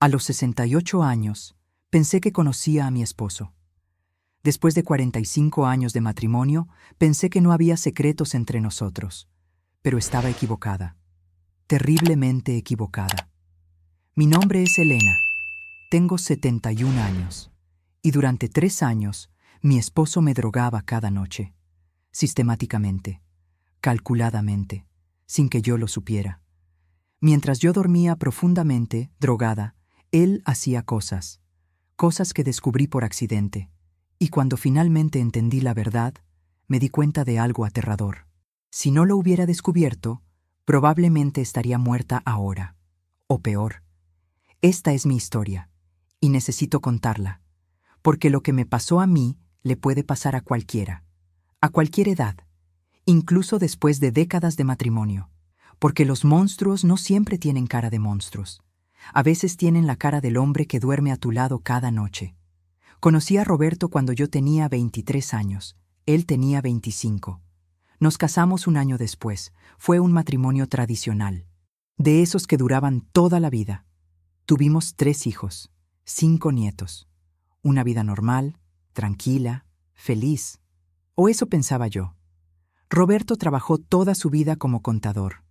A los 68 años, pensé que conocía a mi esposo. Después de 45 años de matrimonio, pensé que no había secretos entre nosotros, pero estaba equivocada, terriblemente equivocada. Mi nombre es Elena, tengo 71 años, y durante 3 años mi esposo me drogaba cada noche, sistemáticamente, calculadamente, sin que yo lo supiera. Mientras yo dormía profundamente, drogada, él hacía cosas que descubrí por accidente, y cuando finalmente entendí la verdad, me di cuenta de algo aterrador. Si no lo hubiera descubierto, probablemente estaría muerta ahora, o peor. Esta es mi historia, y necesito contarla, porque lo que me pasó a mí le puede pasar a cualquier edad, incluso después de décadas de matrimonio, porque los monstruos no siempre tienen cara de monstruos. A veces tienen la cara del hombre que duerme a tu lado cada noche. Conocí a Roberto cuando yo tenía 23 años. Él tenía 25. Nos casamos un año después. Fue un matrimonio tradicional, de esos que duraban toda la vida. Tuvimos 3 hijos, 5 nietos. Una vida normal, tranquila, feliz. O eso pensaba yo. Roberto trabajó toda su vida como contador.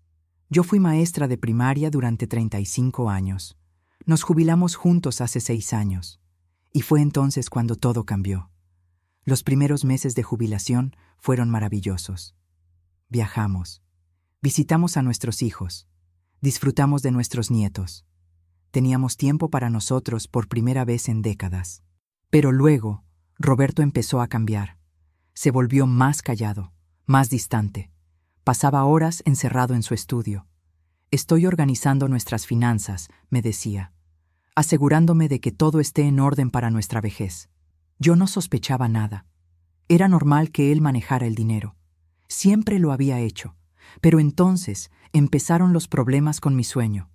Yo fui maestra de primaria durante 35 años. Nos jubilamos juntos hace 6 años. Y fue entonces cuando todo cambió. Los primeros meses de jubilación fueron maravillosos. Viajamos, visitamos a nuestros hijos, disfrutamos de nuestros nietos. Teníamos tiempo para nosotros por primera vez en décadas. Pero luego, Roberto empezó a cambiar. Se volvió más callado, más distante. Pasaba horas encerrado en su estudio. Estoy organizando nuestras finanzas, me decía, asegurándome de que todo esté en orden para nuestra vejez. Yo no sospechaba nada. Era normal que él manejara el dinero. Siempre lo había hecho. Pero entonces empezaron los problemas con mi sueño.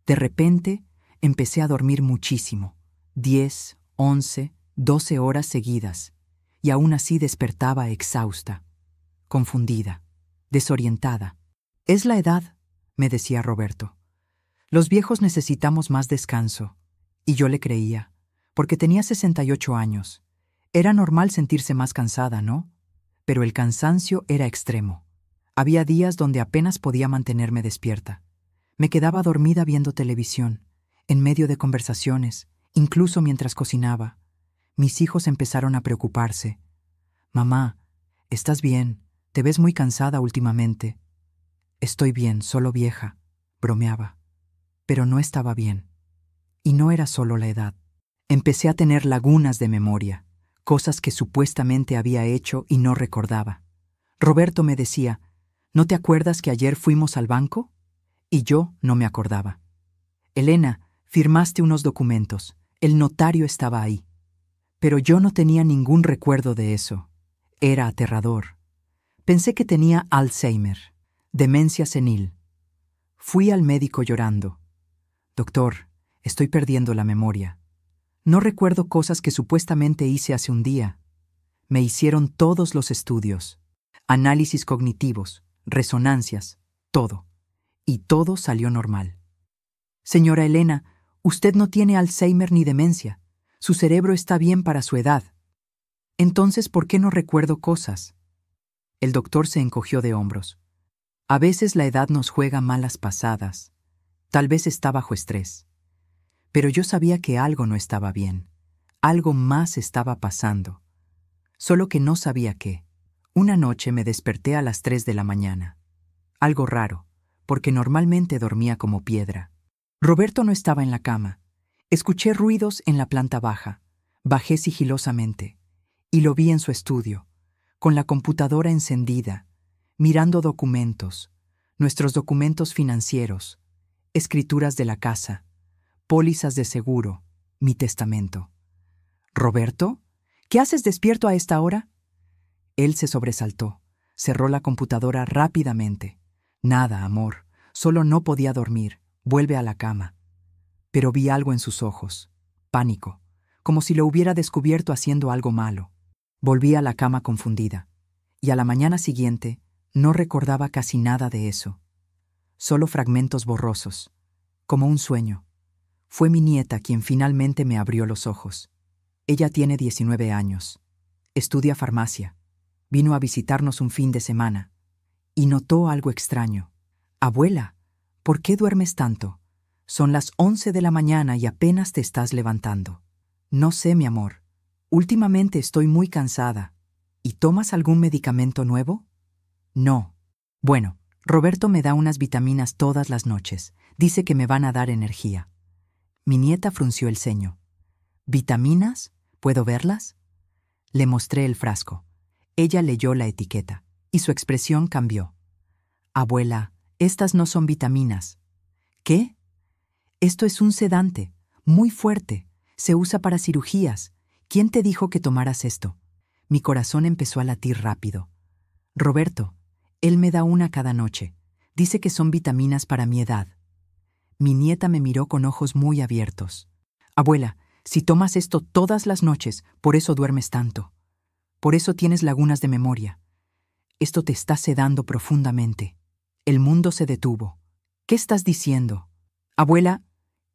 De repente, empecé a dormir muchísimo. 10, 11, 12 horas seguidas. Y aún así despertaba exhausta, confundida, desorientada. Es la edad, me decía Roberto. Los viejos necesitamos más descanso. Y yo le creía, porque tenía 68 años. Era normal sentirse más cansada, ¿no? Pero el cansancio era extremo. Había días donde apenas podía mantenerme despierta. Me quedaba dormida viendo televisión, en medio de conversaciones, incluso mientras cocinaba. Mis hijos empezaron a preocuparse. Mamá, ¿estás bien? Te ves muy cansada últimamente. Estoy bien, solo vieja, bromeaba. Pero no estaba bien. Y no era solo la edad. Empecé a tener lagunas de memoria, cosas que supuestamente había hecho y no recordaba. Roberto me decía, ¿no te acuerdas que ayer fuimos al banco? Y yo no me acordaba. Elena, firmaste unos documentos. El notario estaba ahí. Pero yo no tenía ningún recuerdo de eso. Era aterrador. Pensé que tenía Alzheimer, demencia senil. Fui al médico llorando. Doctor, estoy perdiendo la memoria. No recuerdo cosas que supuestamente hice hace un día. Me hicieron todos los estudios, análisis cognitivos, resonancias, todo. Y todo salió normal. Señora Elena, usted no tiene Alzheimer ni demencia. Su cerebro está bien para su edad. Entonces, ¿por qué no recuerdo cosas? El doctor se encogió de hombros. A veces la edad nos juega malas pasadas. Tal vez está bajo estrés. Pero yo sabía que algo no estaba bien. Algo más estaba pasando. Solo que no sabía qué. Una noche me desperté a las 3 de la mañana. Algo raro, porque normalmente dormía como piedra. Roberto no estaba en la cama. Escuché ruidos en la planta baja. Bajé sigilosamente. Y lo vi en su estudio, con la computadora encendida, mirando documentos, nuestros documentos financieros, escrituras de la casa, pólizas de seguro, mi testamento. ¿Roberto? ¿Qué haces despierto a esta hora? Él se sobresaltó, cerró la computadora rápidamente. Nada, amor, solo no podía dormir, vuelve a la cama. Pero vi algo en sus ojos, pánico, como si lo hubiera descubierto haciendo algo malo. Volví a la cama confundida, y a la mañana siguiente no recordaba casi nada de eso. Solo fragmentos borrosos, como un sueño. Fue mi nieta quien finalmente me abrió los ojos. Ella tiene 19 años. Estudia farmacia. Vino a visitarnos un fin de semana. Y notó algo extraño. Abuela, ¿por qué duermes tanto? Son las 11 de la mañana y apenas te estás levantando. No sé, mi amor. Últimamente estoy muy cansada. ¿Y tomas algún medicamento nuevo? No. Bueno, Roberto me da unas vitaminas todas las noches. Dice que me van a dar energía. Mi nieta frunció el ceño. ¿Vitaminas? ¿Puedo verlas? Le mostré el frasco. Ella leyó la etiqueta, y su expresión cambió. Abuela, estas no son vitaminas. ¿Qué? Esto es un sedante, muy fuerte. Se usa para cirugías. ¿Quién te dijo que tomaras esto? Mi corazón empezó a latir rápido. Roberto, él me da una cada noche. Dice que son vitaminas para mi edad. Mi nieta me miró con ojos muy abiertos. Abuela, si tomas esto todas las noches, por eso duermes tanto. Por eso tienes lagunas de memoria. Esto te está sedando profundamente. El mundo se detuvo. ¿Qué estás diciendo? Abuela,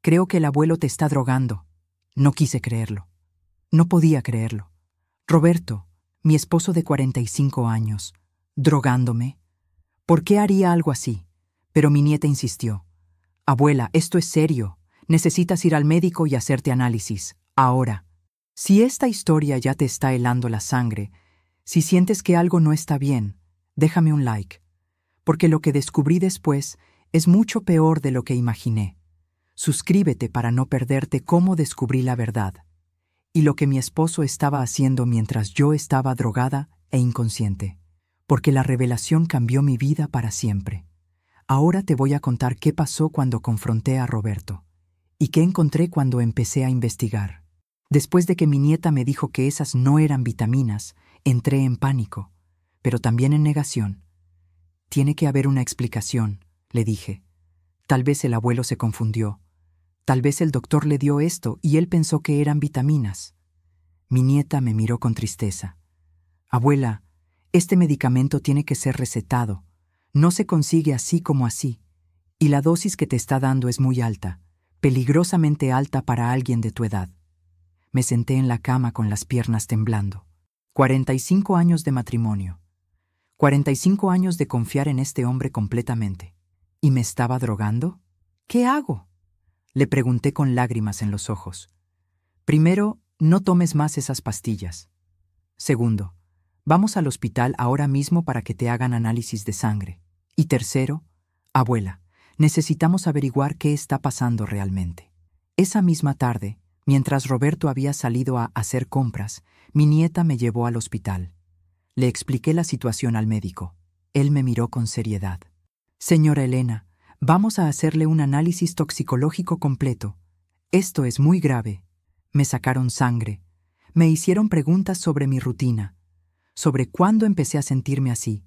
creo que el abuelo te está drogando. No quise creerlo. No podía creerlo. Roberto, mi esposo de 45 años, ¿drogándome? ¿Por qué haría algo así? Pero mi nieta insistió. Abuela, esto es serio. Necesitas ir al médico y hacerte análisis. Ahora. Si esta historia ya te está helando la sangre, si sientes que algo no está bien, déjame un like. Porque lo que descubrí después es mucho peor de lo que imaginé. Suscríbete para no perderte cómo descubrí la verdad. Y lo que mi esposo estaba haciendo mientras yo estaba drogada e inconsciente. Porque la revelación cambió mi vida para siempre. Ahora te voy a contar qué pasó cuando confronté a Roberto. Y qué encontré cuando empecé a investigar. Después de que mi nieta me dijo que esas no eran vitaminas, entré en pánico, pero también en negación. Tiene que haber una explicación, le dije. Tal vez el abuelo se confundió. Tal vez el doctor le dio esto y él pensó que eran vitaminas. Mi nieta me miró con tristeza. Abuela, este medicamento tiene que ser recetado. No se consigue así como así. Y la dosis que te está dando es muy alta, peligrosamente alta para alguien de tu edad. Me senté en la cama con las piernas temblando. 45 años de matrimonio. 45 años de confiar en este hombre completamente. ¿Y me estaba drogando? ¿Qué hago? Le pregunté con lágrimas en los ojos. Primero, no tomes más esas pastillas. Segundo, vamos al hospital ahora mismo para que te hagan análisis de sangre. Y tercero, abuela, necesitamos averiguar qué está pasando realmente. Esa misma tarde, mientras Roberto había salido a hacer compras, mi nieta me llevó al hospital. Le expliqué la situación al médico. Él me miró con seriedad. Señora Elena, vamos a hacerle un análisis toxicológico completo. Esto es muy grave. Me sacaron sangre. Me hicieron preguntas sobre mi rutina, sobre cuándo empecé a sentirme así.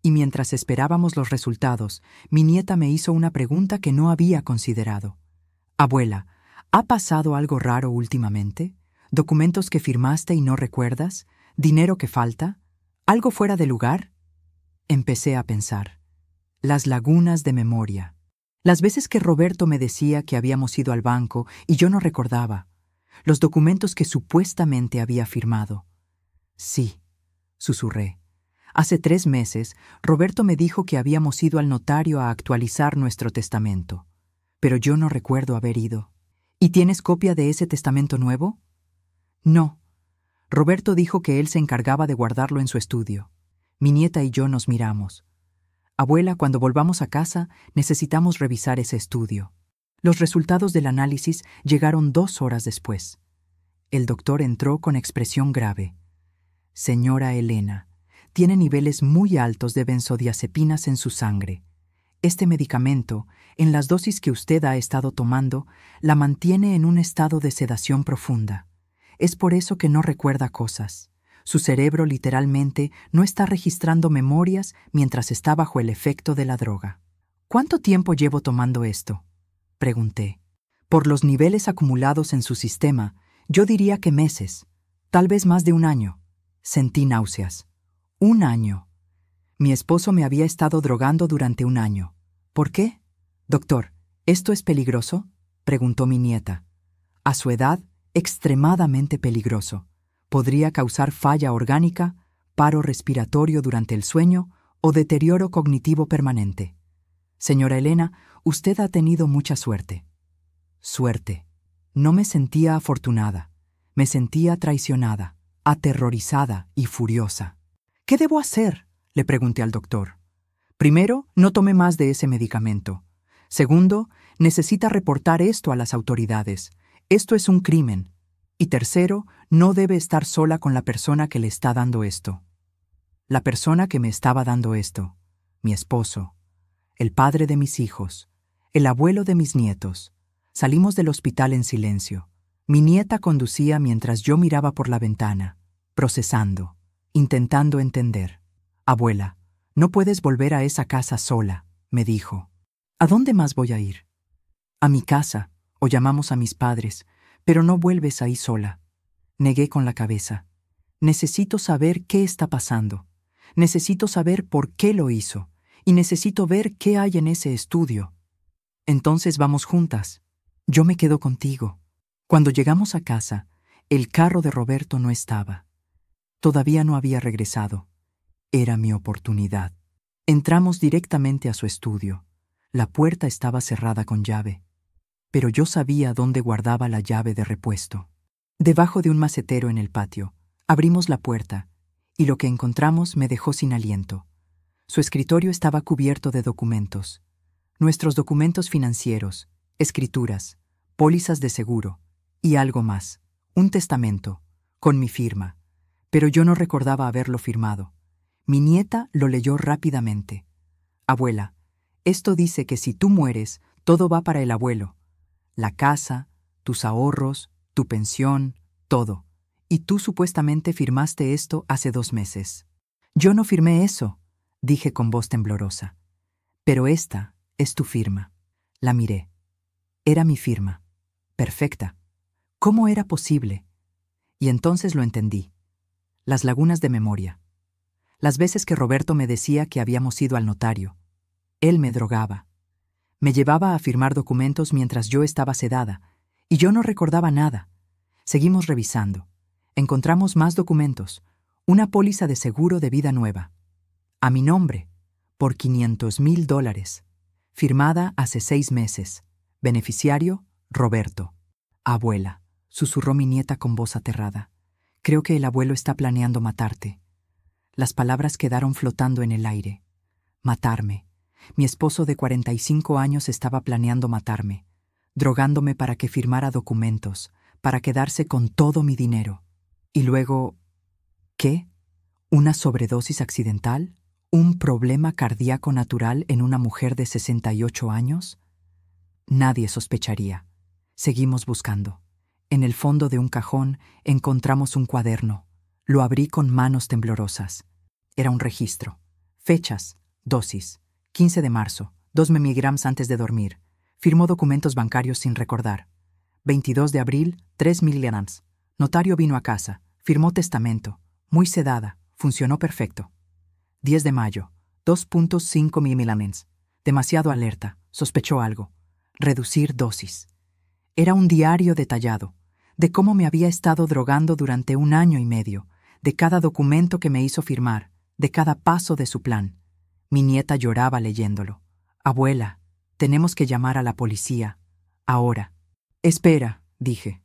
Y mientras esperábamos los resultados, mi nieta me hizo una pregunta que no había considerado. Abuela, ¿ha pasado algo raro últimamente? ¿Documentos que firmaste y no recuerdas? ¿Dinero que falta? ¿Algo fuera de lugar? Empecé a pensar. Las lagunas de memoria. Las veces que Roberto me decía que habíamos ido al banco y yo no recordaba. Los documentos que supuestamente había firmado. Sí, susurré. Hace 3 meses, Roberto me dijo que habíamos ido al notario a actualizar nuestro testamento. Pero yo no recuerdo haber ido. ¿Y tienes copia de ese testamento nuevo? No. Roberto dijo que él se encargaba de guardarlo en su estudio. Mi nieta y yo nos miramos. Abuela, cuando volvamos a casa, necesitamos revisar ese estudio. Los resultados del análisis llegaron 2 horas después. El doctor entró con expresión grave. Señora Elena, tiene niveles muy altos de benzodiazepinas en su sangre. Este medicamento, en las dosis que usted ha estado tomando, la mantiene en un estado de sedación profunda. Es por eso que no recuerda cosas. Su cerebro literalmente no está registrando memorias mientras está bajo el efecto de la droga. ¿Cuánto tiempo llevo tomando esto?, pregunté. Por los niveles acumulados en su sistema, yo diría que meses, tal vez más de 1 año. Sentí náuseas. 1 año. Mi esposo me había estado drogando durante 1 año. ¿Por qué? Doctor, ¿esto es peligroso? preguntó mi nieta. A su edad, extremadamente peligroso. Podría causar falla orgánica, paro respiratorio durante el sueño o deterioro cognitivo permanente. Señora Elena, usted ha tenido mucha suerte. Suerte. No me sentía afortunada. Me sentía traicionada, aterrorizada y furiosa. ¿Qué debo hacer?, le pregunté al doctor. Primero, no tome más de ese medicamento. Segundo, necesita reportar esto a las autoridades. Esto es un crimen. Y tercero, no debe estar sola con la persona que le está dando esto. La persona que me estaba dando esto, mi esposo, el padre de mis hijos, el abuelo de mis nietos. Salimos del hospital en silencio. Mi nieta conducía mientras yo miraba por la ventana, procesando, intentando entender. Abuela, no puedes volver a esa casa sola, me dijo. ¿A dónde más voy a ir? A mi casa, o llamamos a mis padres, pero no vuelves ahí sola. Negué con la cabeza. Necesito saber qué está pasando. Necesito saber por qué lo hizo. Y necesito ver qué hay en ese estudio. Entonces vamos juntas. Yo me quedo contigo. Cuando llegamos a casa, el carro de Roberto no estaba. Todavía no había regresado. Era mi oportunidad. Entramos directamente a su estudio. La puerta estaba cerrada con llave, pero yo sabía dónde guardaba la llave de repuesto. Debajo de un macetero en el patio, abrimos la puerta, y lo que encontramos me dejó sin aliento. Su escritorio estaba cubierto de documentos. Nuestros documentos financieros, escrituras, pólizas de seguro, y algo más, un testamento, con mi firma. Pero yo no recordaba haberlo firmado. Mi nieta lo leyó rápidamente. Abuela, esto dice que si tú mueres, todo va para el abuelo. La casa, tus ahorros, tu pensión, todo. Y tú supuestamente firmaste esto hace 2 meses. Yo no firmé eso, dije con voz temblorosa. Pero esta es tu firma. La miré. Era mi firma. Perfecta. ¿Cómo era posible? Y entonces lo entendí. Las lagunas de memoria. Las veces que Roberto me decía que habíamos ido al notario. Él me drogaba. Me llevaba a firmar documentos mientras yo estaba sedada, y yo no recordaba nada. Seguimos revisando. Encontramos más documentos. Una póliza de seguro de vida nueva. A mi nombre, por $500,000. Firmada hace 6 meses. Beneficiario, Roberto. Abuela, susurró mi nieta con voz aterrada. Creo que el abuelo está planeando matarte. Las palabras quedaron flotando en el aire. Matarme. Mi esposo de 45 años estaba planeando matarme, drogándome para que firmara documentos, para quedarse con todo mi dinero. Y luego, ¿qué? ¿Una sobredosis accidental? ¿Un problema cardíaco natural en una mujer de 68 años? Nadie sospecharía. Seguimos buscando. En el fondo de un cajón encontramos un cuaderno. Lo abrí con manos temblorosas. Era un registro. Fechas, dosis. 15 de marzo, 2 miligramos antes de dormir. Firmó documentos bancarios sin recordar. 22 de abril, 3 miligramos. Notario vino a casa. Firmó testamento. Muy sedada. Funcionó perfecto. 10 de mayo, 2.5 miligramos. Demasiado alerta. Sospechó algo. Reducir dosis. Era un diario detallado, de cómo me había estado drogando durante 1 año y medio, de cada documento que me hizo firmar, de cada paso de su plan. Mi nieta lloraba leyéndolo. Abuela, tenemos que llamar a la policía. Ahora. Espera, dije,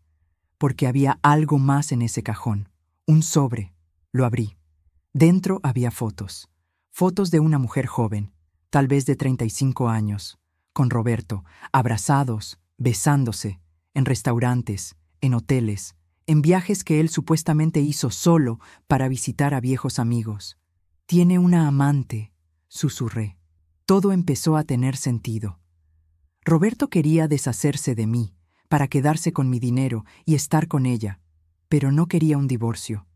porque había algo más en ese cajón. Un sobre. Lo abrí. Dentro había fotos. Fotos de una mujer joven, tal vez de 35 años, con Roberto, abrazados, besándose, en restaurantes, en hoteles, en viajes que él supuestamente hizo solo para visitar a viejos amigos. Tiene una amante, susurré. Todo empezó a tener sentido. Roberto quería deshacerse de mí, para quedarse con mi dinero y estar con ella, pero no quería un divorcio,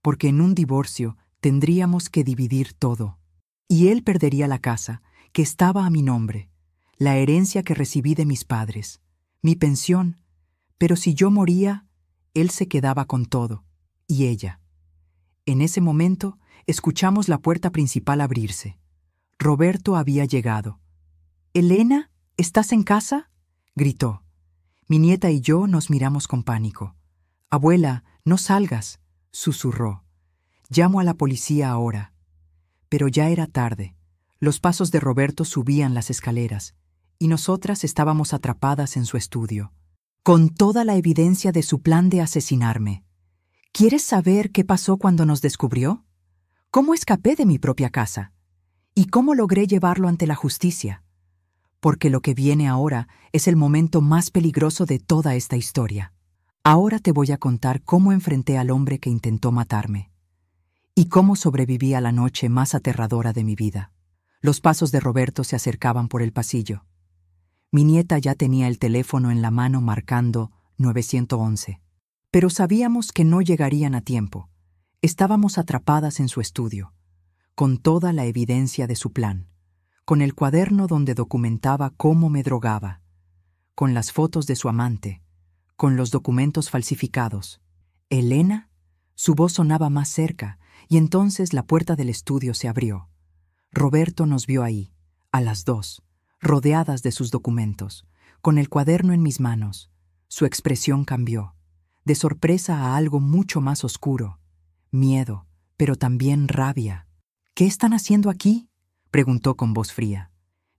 porque en un divorcio tendríamos que dividir todo. Y él perdería la casa, que estaba a mi nombre, la herencia que recibí de mis padres, mi pensión, pero si yo moría, él se quedaba con todo, y ella. En ese momento, escuchamos la puerta principal abrirse. Roberto había llegado. «¿Elena, estás en casa?», gritó. Mi nieta y yo nos miramos con pánico. «Abuela, no salgas», susurró. «Llamo a la policía ahora». Pero ya era tarde. Los pasos de Roberto subían las escaleras, y nosotras estábamos atrapadas en su estudio, con toda la evidencia de su plan de asesinarme. ¿Quieres saber qué pasó cuando nos descubrió? ¿Cómo escapé de mi propia casa? ¿Y cómo logré llevarlo ante la justicia? Porque lo que viene ahora es el momento más peligroso de toda esta historia. Ahora te voy a contar cómo enfrenté al hombre que intentó matarme y cómo sobreviví a la noche más aterradora de mi vida. Los pasos de Roberto se acercaban por el pasillo. Mi nieta ya tenía el teléfono en la mano marcando 911. Pero sabíamos que no llegarían a tiempo. Estábamos atrapadas en su estudio, con toda la evidencia de su plan, con el cuaderno donde documentaba cómo me drogaba, con las fotos de su amante, con los documentos falsificados. «¿Elena?». Su voz sonaba más cerca, y entonces la puerta del estudio se abrió. Roberto nos vio ahí, a las 2, rodeadas de sus documentos, con el cuaderno en mis manos. Su expresión cambió, de sorpresa a algo mucho más oscuro. Miedo, pero también rabia. «¿Qué están haciendo aquí?», preguntó con voz fría.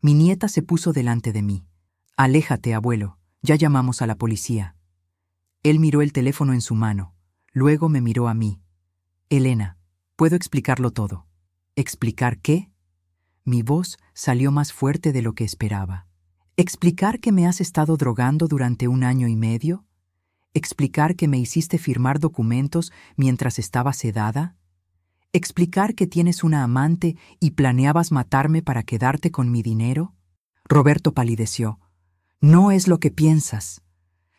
Mi nieta se puso delante de mí. «Aléjate, abuelo, ya llamamos a la policía». Él miró el teléfono en su mano, luego me miró a mí. «Elena, puedo explicarlo todo». «¿Explicar qué?». Mi voz salió más fuerte de lo que esperaba. «¿Explicar que me has estado drogando durante 1 año y medio? ¿Explicar que me hiciste firmar documentos mientras estaba sedada? ¿Explicar que tienes una amante y planeabas matarme para quedarte con mi dinero?». Roberto palideció. «No es lo que piensas».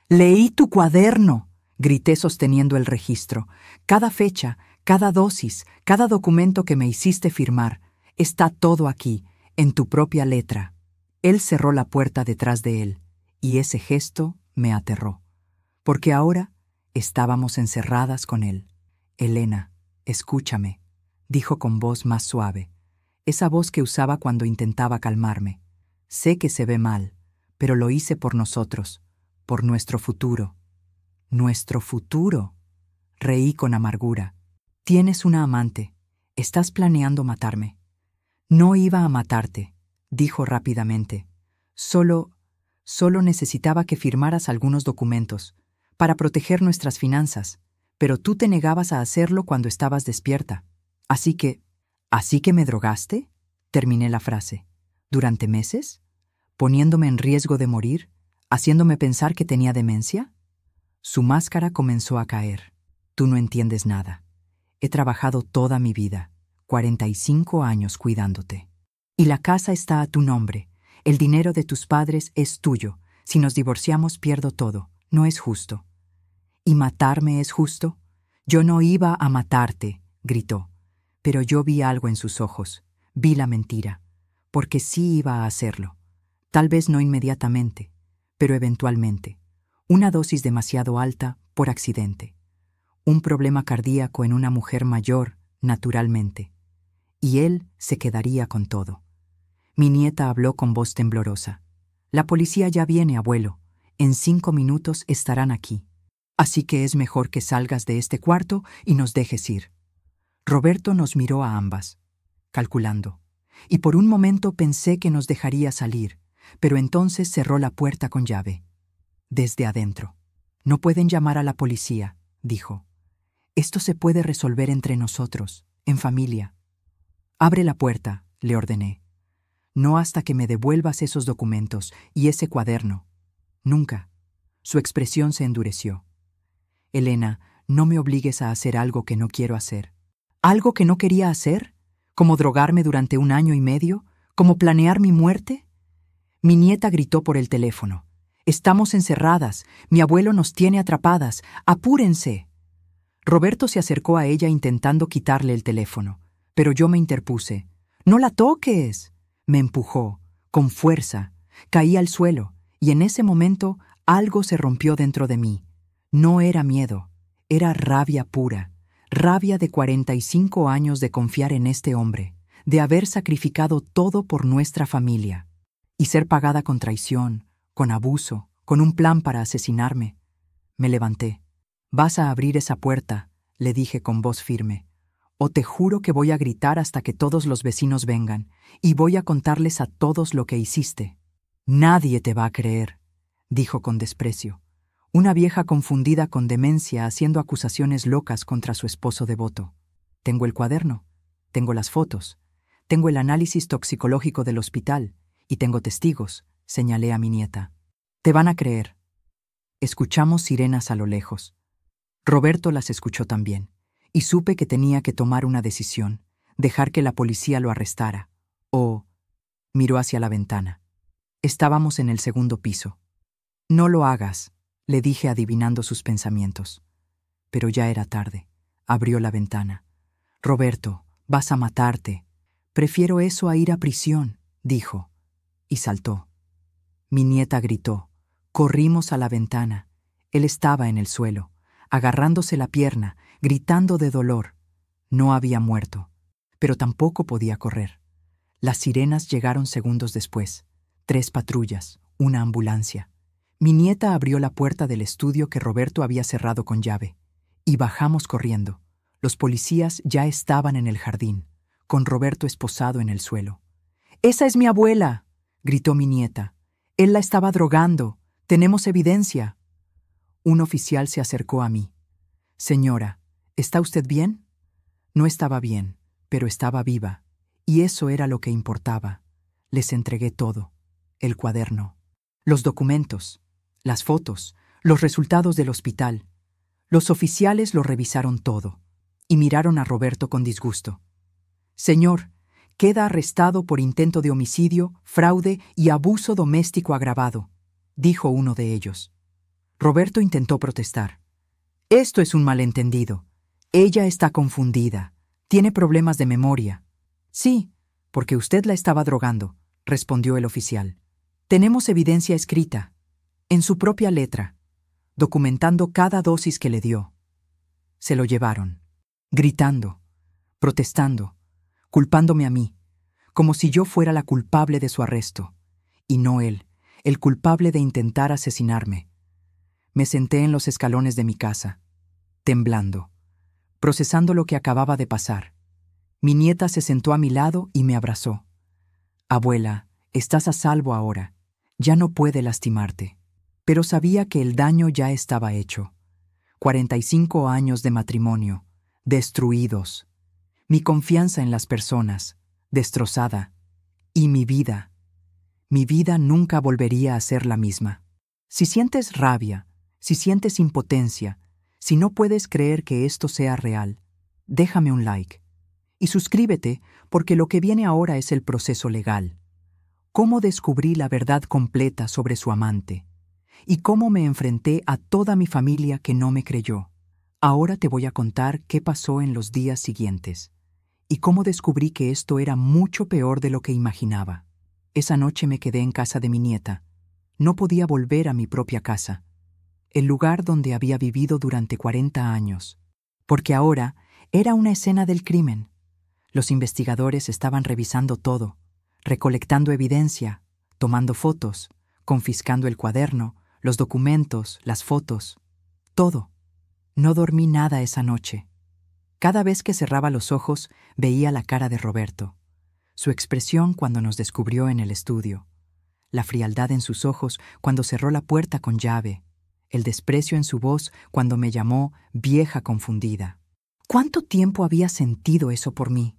«Leí tu cuaderno», grité sosteniendo el registro. «Cada fecha, cada dosis, cada documento que me hiciste firmar, está todo aquí, en tu propia letra». Él cerró la puerta detrás de él, y ese gesto me aterró, porque ahora estábamos encerradas con él. «Elena, escúchame», dijo con voz más suave, esa voz que usaba cuando intentaba calmarme. «Sé que se ve mal, pero lo hice por nosotros, por nuestro futuro». «¿Nuestro futuro?». Reí con amargura. «Tienes una amante. Estás planeando matarme». «No iba a matarte», dijo rápidamente. Solo necesitaba que firmaras algunos documentos para proteger nuestras finanzas, pero tú te negabas a hacerlo cuando estabas despierta. ¿Así que me drogaste?». Terminé la frase. «¿Durante meses? ¿Poniéndome en riesgo de morir? ¿Haciéndome pensar que tenía demencia?». Su máscara comenzó a caer. «Tú no entiendes nada. He trabajado toda mi vida, 45 años cuidándote. Y la casa está a tu nombre. El dinero de tus padres es tuyo. Si nos divorciamos pierdo todo. No es justo». «¿Y matarme es justo?». «Yo no iba a matarte», gritó. Pero yo vi algo en sus ojos. Vi la mentira. Porque sí iba a hacerlo. Tal vez no inmediatamente, pero eventualmente. Una dosis demasiado alta por accidente. Un problema cardíaco en una mujer mayor, naturalmente. Y él se quedaría con todo. Mi nieta habló con voz temblorosa. «La policía ya viene, abuelo. En 5 minutos estarán aquí. Así que es mejor que salgas de este cuarto y nos dejes ir». Roberto nos miró a ambas, calculando, y por un momento pensé que nos dejaría salir, pero entonces cerró la puerta con llave. Desde adentro. «No pueden llamar a la policía», dijo. «Esto se puede resolver entre nosotros, en familia». «Abre la puerta», le ordené. «No hasta que me devuelvas esos documentos y ese cuaderno». «Nunca». Su expresión se endureció. «Elena, no me obligues a hacer algo que no quiero hacer». ¿Algo que no quería hacer? ¿Como drogarme durante 1 año y medio? ¿Como planear mi muerte? Mi nieta gritó por el teléfono. «Estamos encerradas. Mi abuelo nos tiene atrapadas. ¡Apúrense!». Roberto se acercó a ella intentando quitarle el teléfono, pero yo me interpuse. «¡No la toques!». Me empujó, con fuerza. Caí al suelo, y en ese momento algo se rompió dentro de mí. No era miedo, era rabia pura. Rabia de 45 años de confiar en este hombre, de haber sacrificado todo por nuestra familia, y ser pagada con traición, con abuso, con un plan para asesinarme. Me levanté. «Vas a abrir esa puerta», le dije con voz firme, «o te juro que voy a gritar hasta que todos los vecinos vengan, y voy a contarles a todos lo que hiciste». «Nadie te va a creer», dijo con desprecio. Una vieja confundida con demencia haciendo acusaciones locas contra su esposo devoto. «Tengo el cuaderno, tengo las fotos, tengo el análisis toxicológico del hospital, y tengo testigos», señalé a mi nieta. «Te van a creer». Escuchamos sirenas a lo lejos. Roberto las escuchó también, y supe que tenía que tomar una decisión, dejar que la policía lo arrestara, o... Miró hacia la ventana. Estábamos en el segundo piso. «No lo hagas», le dije adivinando sus pensamientos. Pero ya era tarde. Abrió la ventana. «Roberto, vas a matarte. Prefiero eso a ir a prisión», dijo, y saltó. Mi nieta gritó. Corrimos a la ventana. Él estaba en el suelo, agarrándose la pierna, gritando de dolor. No había muerto, pero tampoco podía correr. Las sirenas llegaron segundos después. 3 patrullas, una ambulancia. Mi nieta abrió la puerta del estudio que Roberto había cerrado con llave, y bajamos corriendo. Los policías ya estaban en el jardín, con Roberto esposado en el suelo. «¡Esa es mi abuela!», gritó mi nieta. «Él la estaba drogando. Tenemos evidencia». Un oficial se acercó a mí. «Señora, ¿está usted bien?». No estaba bien, pero estaba viva, y eso era lo que importaba. Les entregué todo: el cuaderno, los documentos, las fotos, los resultados del hospital. Los oficiales lo revisaron todo, y miraron a Roberto con disgusto. «Señor, queda arrestado por intento de homicidio, fraude y abuso doméstico agravado», dijo uno de ellos. Roberto intentó protestar. «Esto es un malentendido. Ella está confundida. Tiene problemas de memoria». «Sí, porque usted la estaba drogando», respondió el oficial. «Tenemos evidencia escrita, en su propia letra, documentando cada dosis que le dio». Se lo llevaron, gritando, protestando, culpándome a mí, como si yo fuera la culpable de su arresto, y no él, el culpable de intentar asesinarme. Me senté en los escalones de mi casa, temblando, procesando lo que acababa de pasar. Mi nieta se sentó a mi lado y me abrazó. «Abuela, estás a salvo ahora. Ya no puede lastimarte». Pero sabía que el daño ya estaba hecho. 45 años de matrimonio, destruidos. Mi confianza en las personas, destrozada. Y mi vida nunca volvería a ser la misma. Si sientes rabia, si sientes impotencia, si no puedes creer que esto sea real, déjame un like. Y suscríbete, porque lo que viene ahora es el proceso legal. Cómo descubrí la verdad completa sobre su amante. Y cómo me enfrenté a toda mi familia que no me creyó. Ahora te voy a contar qué pasó en los días siguientes. Y cómo descubrí que esto era mucho peor de lo que imaginaba. Esa noche me quedé en casa de mi nieta. No podía volver a mi propia casa, el lugar donde había vivido durante 40 años, porque ahora era una escena del crimen. Los investigadores estaban revisando todo, recolectando evidencia, tomando fotos, confiscando el cuaderno, los documentos, las fotos, todo. No dormí nada esa noche. Cada vez que cerraba los ojos veía la cara de Roberto, su expresión cuando nos descubrió en el estudio, la frialdad en sus ojos cuando cerró la puerta con llave, el desprecio en su voz cuando me llamó vieja confundida. ¿Cuánto tiempo había sentido eso por mí?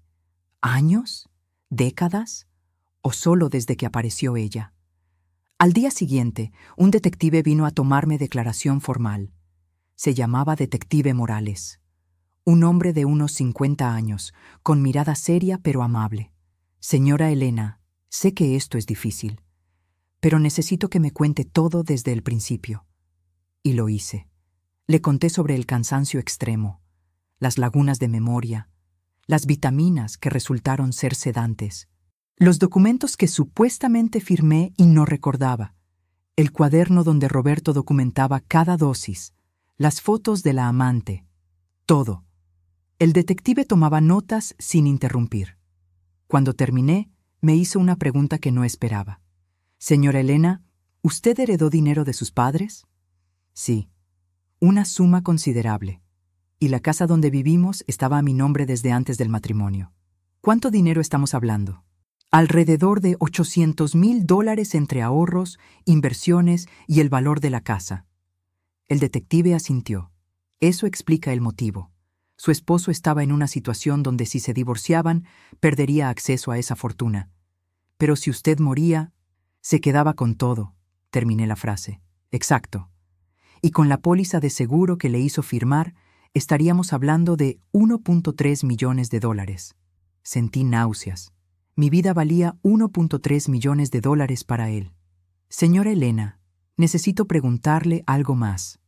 ¿Años? ¿Décadas? ¿O solo desde que apareció ella? Al día siguiente, un detective vino a tomarme declaración formal. Se llamaba Detective Morales. Un hombre de unos 50 años, con mirada seria pero amable. «Señora Elena, sé que esto es difícil, pero necesito que me cuente todo desde el principio». Y lo hice. Le conté sobre el cansancio extremo, las lagunas de memoria, las vitaminas que resultaron ser sedantes, los documentos que supuestamente firmé y no recordaba, el cuaderno donde Roberto documentaba cada dosis, las fotos de la amante, todo. El detective tomaba notas sin interrumpir. Cuando terminé, me hizo una pregunta que no esperaba. «Señora Elena, ¿Usted heredó dinero de sus padres? Sí, una suma considerable. Y la casa donde vivimos estaba a mi nombre desde antes del matrimonio. ¿Cuánto dinero estamos hablando? Alrededor de $800,000 entre ahorros, inversiones y el valor de la casa. El detective asintió. Eso explica el motivo. Su esposo estaba en una situación donde si se divorciaban, perdería acceso a esa fortuna. Pero si usted moría, se quedaba con todo. Terminé la frase. Exacto. Y con la póliza de seguro que le hizo firmar, estaríamos hablando de $1.3 millones. Sentí náuseas. Mi vida valía $1.3 millones para él. Señora Elena, necesito preguntarle algo más.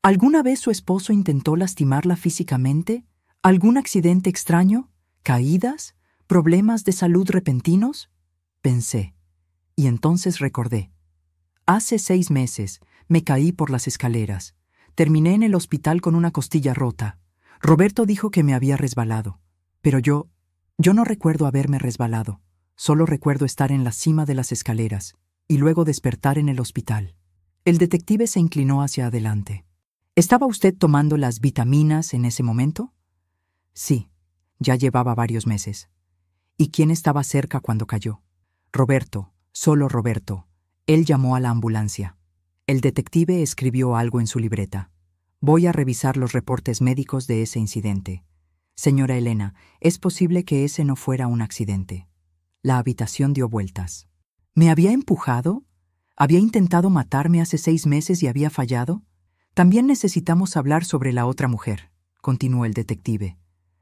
¿Alguna vez su esposo intentó lastimarla físicamente? ¿Algún accidente extraño? ¿Caídas? ¿Problemas de salud repentinos? Pensé, y entonces recordé. Hace 6 meses me caí por las escaleras. Terminé en el hospital con una costilla rota. Roberto dijo que me había resbalado, pero yo no recuerdo haberme resbalado. Solo recuerdo estar en la cima de las escaleras y luego despertar en el hospital. El detective se inclinó hacia adelante. ¿Estaba usted tomando las vitaminas en ese momento? Sí, ya llevaba varios meses. ¿Y quién estaba cerca cuando cayó? Roberto, solo Roberto. Él llamó a la ambulancia. El detective escribió algo en su libreta. Voy a revisar los reportes médicos de ese incidente. Señora Elena, es posible que ese no fuera un accidente. La habitación dio vueltas. ¿Me había empujado? ¿Había intentado matarme hace 6 meses y había fallado? También necesitamos hablar sobre la otra mujer, continuó el detective.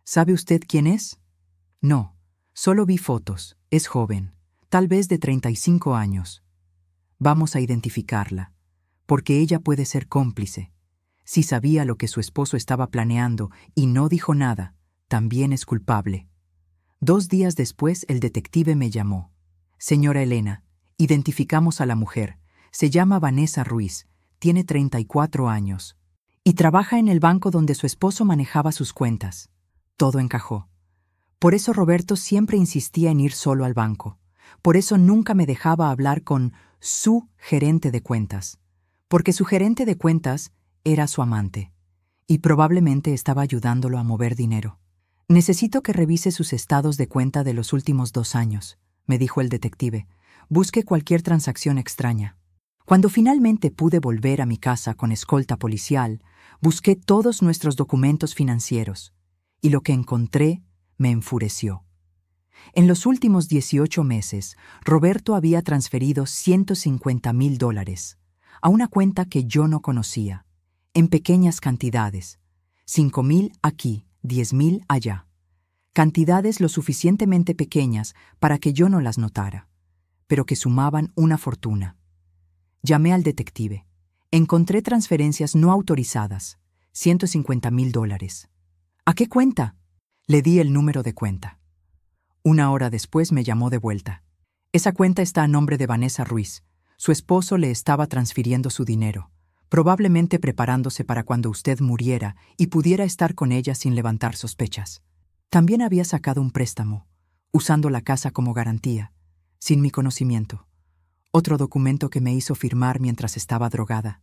¿Sabe usted quién es? No, solo vi fotos. Es joven, tal vez de 35 años. Vamos a identificarla, porque ella puede ser cómplice. Si sabía lo que su esposo estaba planeando y no dijo nada, también es culpable. 2 días después el detective me llamó. Señora Elena, identificamos a la mujer. Se llama Vanessa Ruiz. Tiene 34 años. Y trabaja en el banco donde su esposo manejaba sus cuentas. Todo encajó. Por eso Roberto siempre insistía en ir solo al banco. Por eso nunca me dejaba hablar con su gerente de cuentas. Porque su gerente de cuentas era su amante. Y probablemente estaba ayudándolo a mover dinero. Necesito que revise sus estados de cuenta de los últimos 2 años, me dijo el detective. Busque cualquier transacción extraña. Cuando finalmente pude volver a mi casa con escolta policial, busqué todos nuestros documentos financieros, y lo que encontré me enfureció. En los últimos 18 meses, Roberto había transferido $150,000 a una cuenta que yo no conocía, en pequeñas cantidades, 5,000 aquí, 10,000 allá. Cantidades lo suficientemente pequeñas para que yo no las notara, pero que sumaban una fortuna. Llamé al detective. Encontré transferencias no autorizadas, $150,000. ¿A qué cuenta? Le di el número de cuenta. 1 hora después me llamó de vuelta. Esa cuenta está a nombre de Vanessa Ruiz. Su esposo le estaba transfiriendo su dinero, probablemente preparándose para cuando usted muriera y pudiera estar con ella sin levantar sospechas. También había sacado un préstamo, usando la casa como garantía, sin mi conocimiento. Otro documento que me hizo firmar mientras estaba drogada.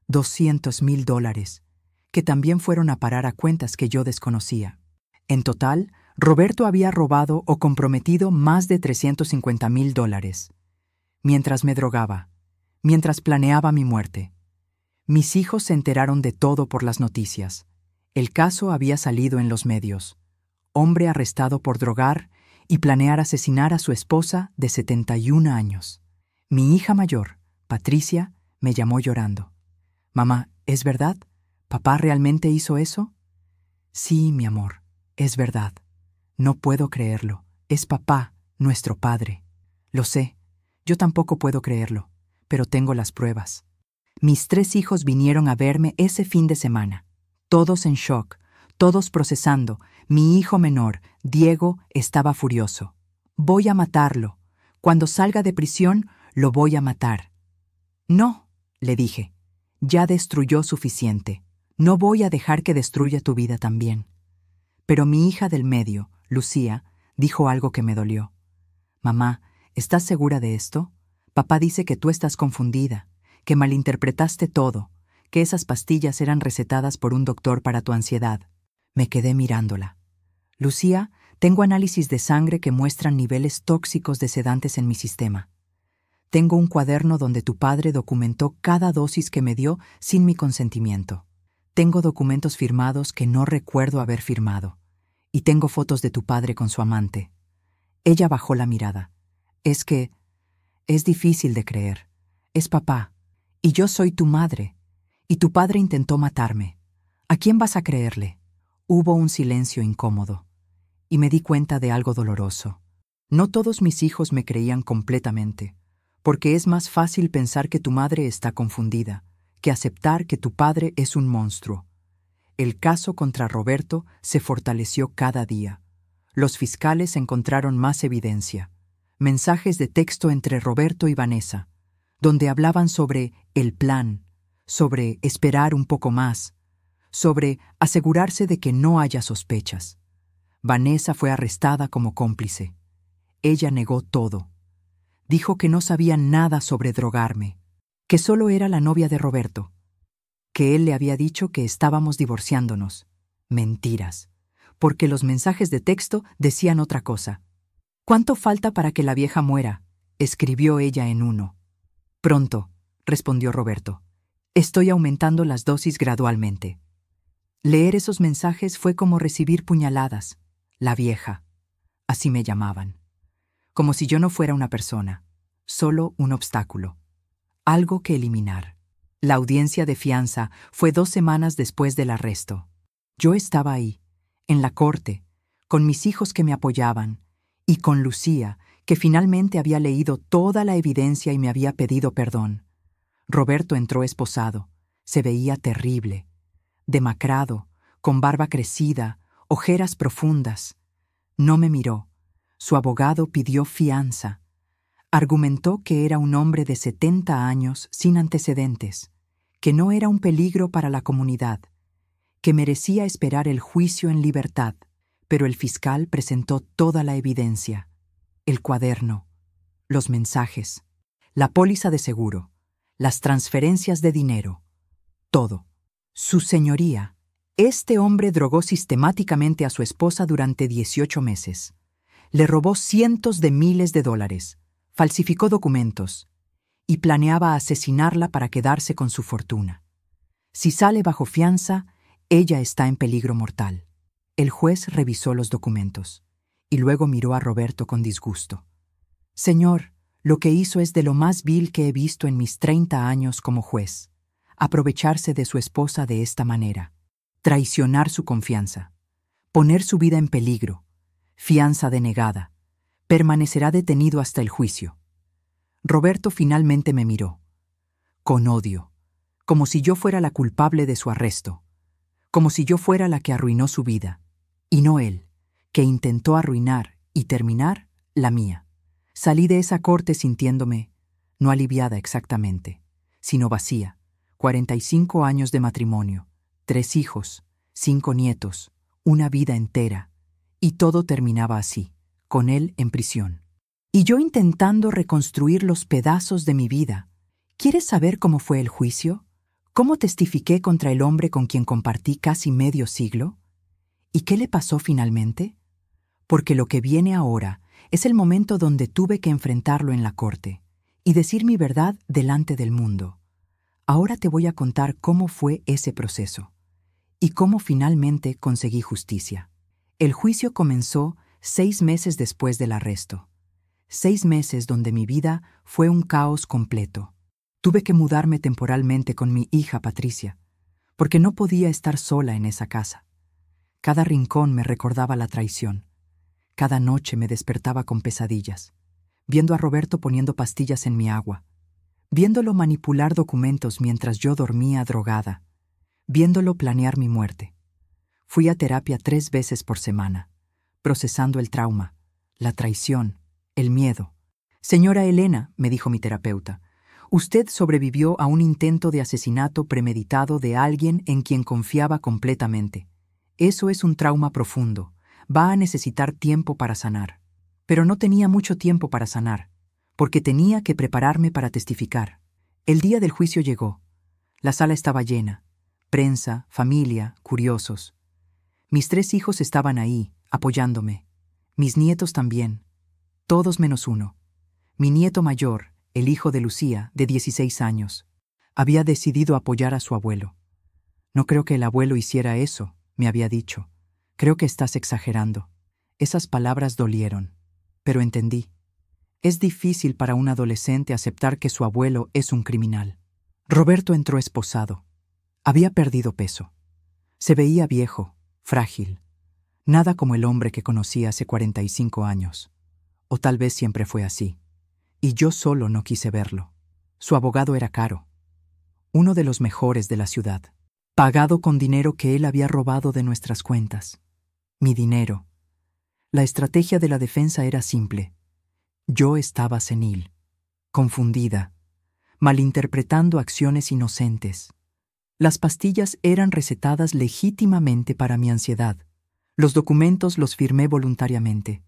$200,000, que también fueron a parar a cuentas que yo desconocía. En total, Roberto había robado o comprometido más de $350,000. Mientras me drogaba, mientras planeaba mi muerte. Mis hijos se enteraron de todo por las noticias. El caso había salido en los medios. Hombre arrestado por drogar y planear asesinar a su esposa de 71 años. Mi hija mayor, Patricia, me llamó llorando. Mamá, ¿es verdad? ¿Papá realmente hizo eso? Sí, mi amor, es verdad. No puedo creerlo. Es papá, nuestro padre. Lo sé. Yo tampoco puedo creerlo, pero tengo las pruebas. Mis 3 hijos vinieron a verme ese fin de semana. Todos en shock, todos procesando. Mi hijo menor, Diego, estaba furioso. Voy a matarlo. Cuando salga de prisión, lo voy a matar. No, le dije. Ya destruyó suficiente. No voy a dejar que destruya tu vida también. Pero mi hija del medio, Lucía, dijo algo que me dolió. Mamá, ¿estás segura de esto? Papá dice que tú estás confundida, que malinterpretaste todo, que esas pastillas eran recetadas por un doctor para tu ansiedad. Me quedé mirándola. Lucía, tengo análisis de sangre que muestran niveles tóxicos de sedantes en mi sistema. Tengo un cuaderno donde tu padre documentó cada dosis que me dio sin mi consentimiento. Tengo documentos firmados que no recuerdo haber firmado. Y tengo fotos de tu padre con su amante. Ella bajó la mirada. Es difícil de creer. Es papá. Y yo soy tu madre. Y tu padre intentó matarme. ¿A quién vas a creerle? Hubo un silencio incómodo. Y me di cuenta de algo doloroso. No todos mis hijos me creían completamente, porque es más fácil pensar que tu madre está confundida, que aceptar que tu padre es un monstruo. El caso contra Roberto se fortaleció cada día. Los fiscales encontraron más evidencia. Mensajes de texto entre Roberto y Vanessa, donde hablaban sobre el plan, sobre esperar un poco más, sobre asegurarse de que no haya sospechas. Vanessa fue arrestada como cómplice. Ella negó todo. Dijo que no sabía nada sobre drogarme, que solo era la novia de Roberto, que él le había dicho que estábamos divorciándonos. Mentiras, porque los mensajes de texto decían otra cosa. «¿Cuánto falta para que la vieja muera?», escribió ella en uno. «Pronto», respondió Roberto. «Estoy aumentando las dosis gradualmente». Leer esos mensajes fue como recibir puñaladas. La vieja, así me llamaban. Como si yo no fuera una persona, solo un obstáculo. Algo que eliminar. La audiencia de fianza fue 2 semanas después del arresto. Yo estaba ahí, en la corte, con mis hijos que me apoyaban, y con Lucía, que finalmente había leído toda la evidencia y me había pedido perdón. Roberto entró esposado. Se veía terrible, demacrado, con barba crecida, ojeras profundas. No me miró. Su abogado pidió fianza. Argumentó que era un hombre de 70 años sin antecedentes, que no era un peligro para la comunidad, que merecía esperar el juicio en libertad, pero el fiscal presentó toda la evidencia: el cuaderno, los mensajes, la póliza de seguro, las transferencias de dinero, todo. Su señoría, este hombre drogó sistemáticamente a su esposa durante 18 meses. Le robó cientos de miles de dólares, falsificó documentos y planeaba asesinarla para quedarse con su fortuna. Si sale bajo fianza, ella está en peligro mortal. El juez revisó los documentos y luego miró a Roberto con disgusto. «Señor, lo que hizo es de lo más vil que he visto en mis 30 años como juez. Aprovecharse de su esposa de esta manera, traicionar su confianza, poner su vida en peligro, fianza denegada, permanecerá detenido hasta el juicio». Roberto finalmente me miró, con odio, como si yo fuera la culpable de su arresto, como si yo fuera la que arruinó su vida, y no él, que intentó arruinar y terminar la mía. Salí de esa corte sintiéndome, no aliviada exactamente, sino vacía. 45 años de matrimonio, 3 hijos, 5 nietos, una vida entera, y todo terminaba así, con él en prisión. Y yo intentando reconstruir los pedazos de mi vida. ¿Quieres saber cómo fue el juicio? ¿Cómo testifiqué contra el hombre con quien compartí casi medio siglo? ¿Y qué le pasó finalmente? Porque lo que viene ahora es el momento donde tuve que enfrentarlo en la corte y decir mi verdad delante del mundo. Ahora te voy a contar cómo fue ese proceso y cómo finalmente conseguí justicia. El juicio comenzó 6 meses después del arresto. 6 meses donde mi vida fue un caos completo. Tuve que mudarme temporalmente con mi hija Patricia, porque no podía estar sola en esa casa. Cada rincón me recordaba la traición. Cada noche me despertaba con pesadillas, viendo a Roberto poniendo pastillas en mi agua, viéndolo manipular documentos mientras yo dormía drogada, viéndolo planear mi muerte. Fui a terapia 3 veces por semana, procesando el trauma, la traición, el miedo. «Señora Elena», me dijo mi terapeuta, «usted sobrevivió a un intento de asesinato premeditado de alguien en quien confiaba completamente. Eso es un trauma profundo. Va a necesitar tiempo para sanar». Pero no tenía mucho tiempo para sanar, porque tenía que prepararme para testificar. El día del juicio llegó. La sala estaba llena. Prensa, familia, curiosos. Mis 3 hijos estaban ahí, apoyándome. Mis nietos también. Todos menos uno. Mi nieto mayor, el hijo de Lucía, de 16 años, había decidido apoyar a su abuelo. No creo que el abuelo hiciera eso, me había dicho. Creo que estás exagerando. Esas palabras dolieron, pero entendí. Es difícil para un adolescente aceptar que su abuelo es un criminal. Roberto entró esposado. Había perdido peso. Se veía viejo, frágil. Nada como el hombre que conocí hace 45 años. O tal vez siempre fue así. Y yo solo no quise verlo. Su abogado era caro. Uno de los mejores de la ciudad. Pagado con dinero que él había robado de nuestras cuentas. Mi dinero. La estrategia de la defensa era simple. Yo estaba senil, confundida, malinterpretando acciones inocentes. Las pastillas eran recetadas legítimamente para mi ansiedad. Los documentos los firmé voluntariamente.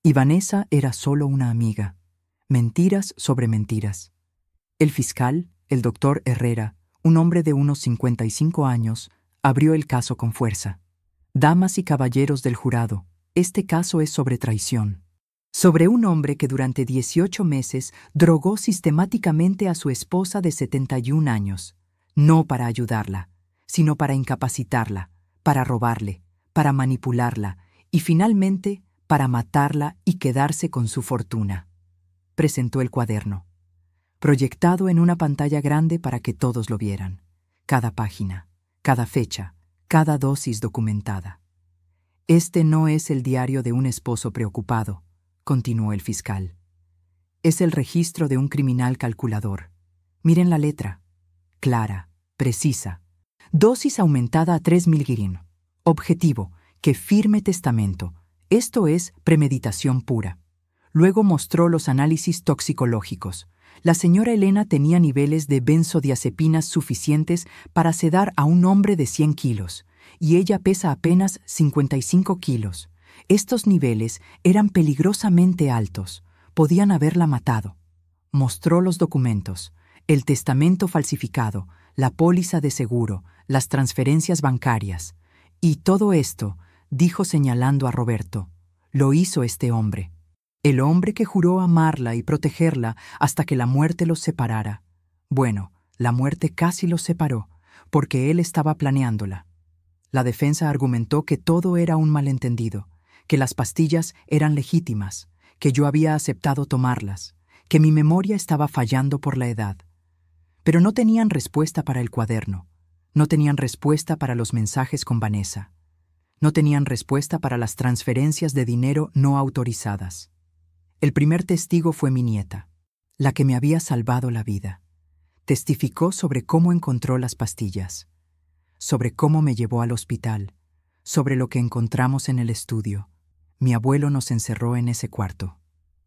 Y Vanessa era solo una amiga. Mentiras sobre mentiras. El fiscal, el doctor Herrera, un hombre de unos 55 años, abrió el caso con fuerza. Damas y caballeros del jurado, este caso es sobre traición. Sobre un hombre que durante 18 meses drogó sistemáticamente a su esposa de 71 años. No para ayudarla, sino para incapacitarla, para robarle, para manipularla y finalmente para matarla y quedarse con su fortuna. Presentó el cuaderno, proyectado en una pantalla grande para que todos lo vieran. Cada página, cada fecha, cada dosis documentada. Este no es el diario de un esposo preocupado, continuó el fiscal. Es el registro de un criminal calculador. Miren la letra. Clara, precisa. Dosis aumentada a 3 mg. Objetivo, que firme testamento. Esto es premeditación pura. Luego mostró los análisis toxicológicos. La señora Elena tenía niveles de benzodiazepinas suficientes para sedar a un hombre de 100 kilos, y ella pesa apenas 55 kilos. Estos niveles eran peligrosamente altos. Podían haberla matado. Mostró los documentos, el testamento falsificado, la póliza de seguro, las transferencias bancarias. Y todo esto, dijo señalando a Roberto, lo hizo este hombre. El hombre que juró amarla y protegerla hasta que la muerte los separara. Bueno, la muerte casi los separó, porque él estaba planeándola. La defensa argumentó que todo era un malentendido, que las pastillas eran legítimas, que yo había aceptado tomarlas, que mi memoria estaba fallando por la edad. Pero no tenían respuesta para el cuaderno, no tenían respuesta para los mensajes con Vanessa, no tenían respuesta para las transferencias de dinero no autorizadas. El primer testigo fue mi nieta, la que me había salvado la vida. Testificó sobre cómo encontró las pastillas, sobre cómo me llevó al hospital, sobre lo que encontramos en el estudio. Mi abuelo nos encerró en ese cuarto,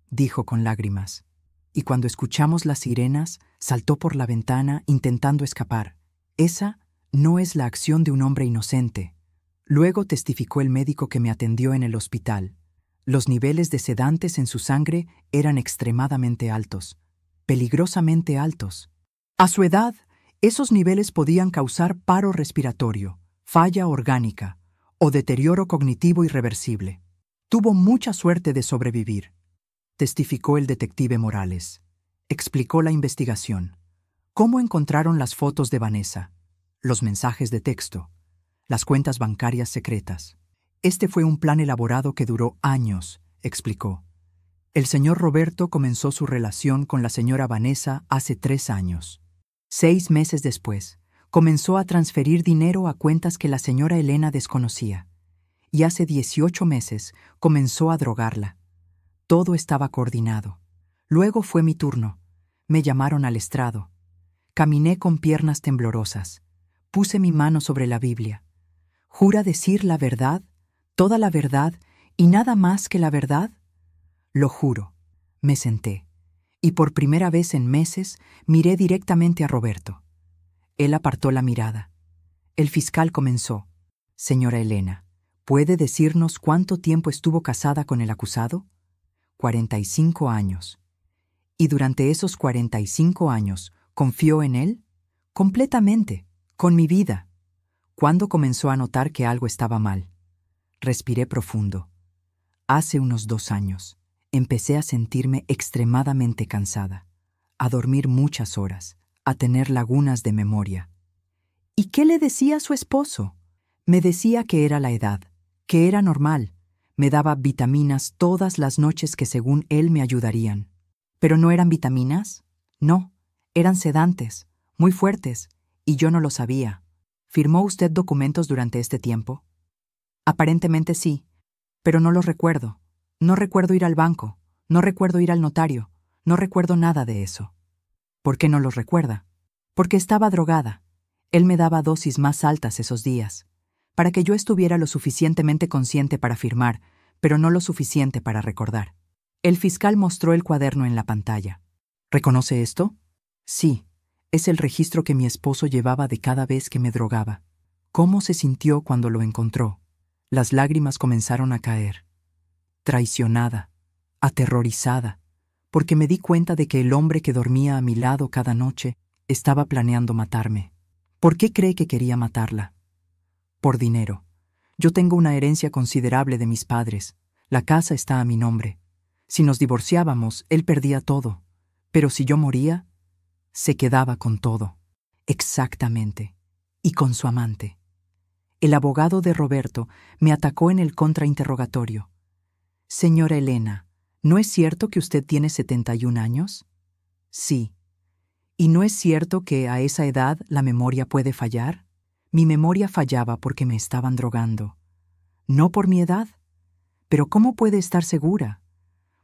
dijo con lágrimas, y cuando escuchamos las sirenas, saltó por la ventana intentando escapar. Esa no es la acción de un hombre inocente. Luego testificó el médico que me atendió en el hospital. Los niveles de sedantes en su sangre eran extremadamente altos, peligrosamente altos. A su edad, esos niveles podían causar paro respiratorio, falla orgánica o deterioro cognitivo irreversible. Tuvo mucha suerte de sobrevivir, testificó el detective Morales. Explicó la investigación. Cómo encontraron las fotos de Vanessa, los mensajes de texto, las cuentas bancarias secretas. Este fue un plan elaborado que duró años, explicó. El señor Roberto comenzó su relación con la señora Vanessa hace 3 años. 6 meses después, comenzó a transferir dinero a cuentas que la señora Elena desconocía. Y hace 18 meses comenzó a drogarla. Todo estaba coordinado. Luego fue mi turno. Me llamaron al estrado. Caminé con piernas temblorosas. Puse mi mano sobre la Biblia. ¿Jura decir la verdad, toda la verdad y nada más que la verdad? Lo juro. Me senté. Y por primera vez en meses miré directamente a Roberto. Él apartó la mirada. El fiscal comenzó. Señora Elena, ¿puede decirnos cuánto tiempo estuvo casada con el acusado? 45 años. Y durante esos 45 años, ¿Confió en él? Completamente, con mi vida. ¿Cuándo comenzó a notar que algo estaba mal? Respiré profundo. Hace unos 2 años, empecé a sentirme extremadamente cansada, a dormir muchas horas, a tener lagunas de memoria. ¿Y qué le decía a su esposo? Me decía que era la edad, que era normal. Me daba vitaminas todas las noches que según él me ayudarían. ¿Pero no eran vitaminas? No, eran sedantes, muy fuertes, y yo no lo sabía. ¿Firmó usted documentos durante este tiempo? Aparentemente sí, pero no los recuerdo. No recuerdo ir al banco, no recuerdo ir al notario, no recuerdo nada de eso. ¿Por qué no los recuerda? Porque estaba drogada. Él me daba dosis más altas esos días, para que yo estuviera lo suficientemente consciente para firmar, pero no lo suficiente para recordar. El fiscal mostró el cuaderno en la pantalla. ¿Reconoce esto? Sí, es el registro que mi esposo llevaba de cada vez que me drogaba. ¿Cómo se sintió cuando lo encontró? Las lágrimas comenzaron a caer. Traicionada, aterrorizada, porque me di cuenta de que el hombre que dormía a mi lado cada noche estaba planeando matarme. ¿Por qué cree que quería matarla? Por dinero. Yo tengo una herencia considerable de mis padres. La casa está a mi nombre. Si nos divorciábamos, él perdía todo. Pero si yo moría, se quedaba con todo. Exactamente. Y con su amante. El abogado de Roberto me atacó en el contrainterrogatorio. Señora Elena, ¿no es cierto que usted tiene 71 años? Sí. ¿Y no es cierto que a esa edad la memoria puede fallar? Mi memoria fallaba porque me estaban drogando. No por mi edad. Pero ¿cómo puede estar segura?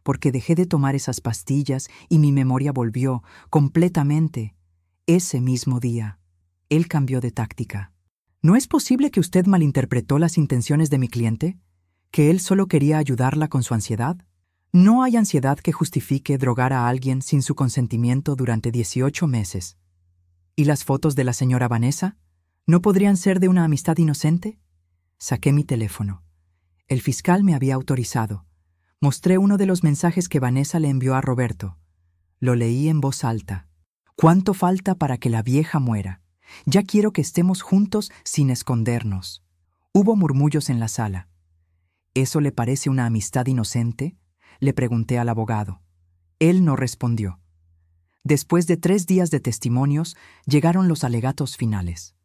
Porque dejé de tomar esas pastillas y mi memoria volvió completamente. Ese mismo día, él cambió de táctica. ¿No es posible que usted malinterpretó las intenciones de mi cliente? ¿Que él solo quería ayudarla con su ansiedad? No hay ansiedad que justifique drogar a alguien sin su consentimiento durante 18 meses. ¿Y las fotos de la señora Vanessa? ¿No podrían ser de una amistad inocente? Saqué mi teléfono. El fiscal me había autorizado. Mostré uno de los mensajes que Vanessa le envió a Roberto. Lo leí en voz alta. ¿Cuánto falta para que la vieja muera? Ya quiero que estemos juntos sin escondernos. Hubo murmullos en la sala. ¿Eso le parece una amistad inocente?, le pregunté al abogado. Él no respondió. Después de 3 días de testimonios, llegaron los alegatos finales.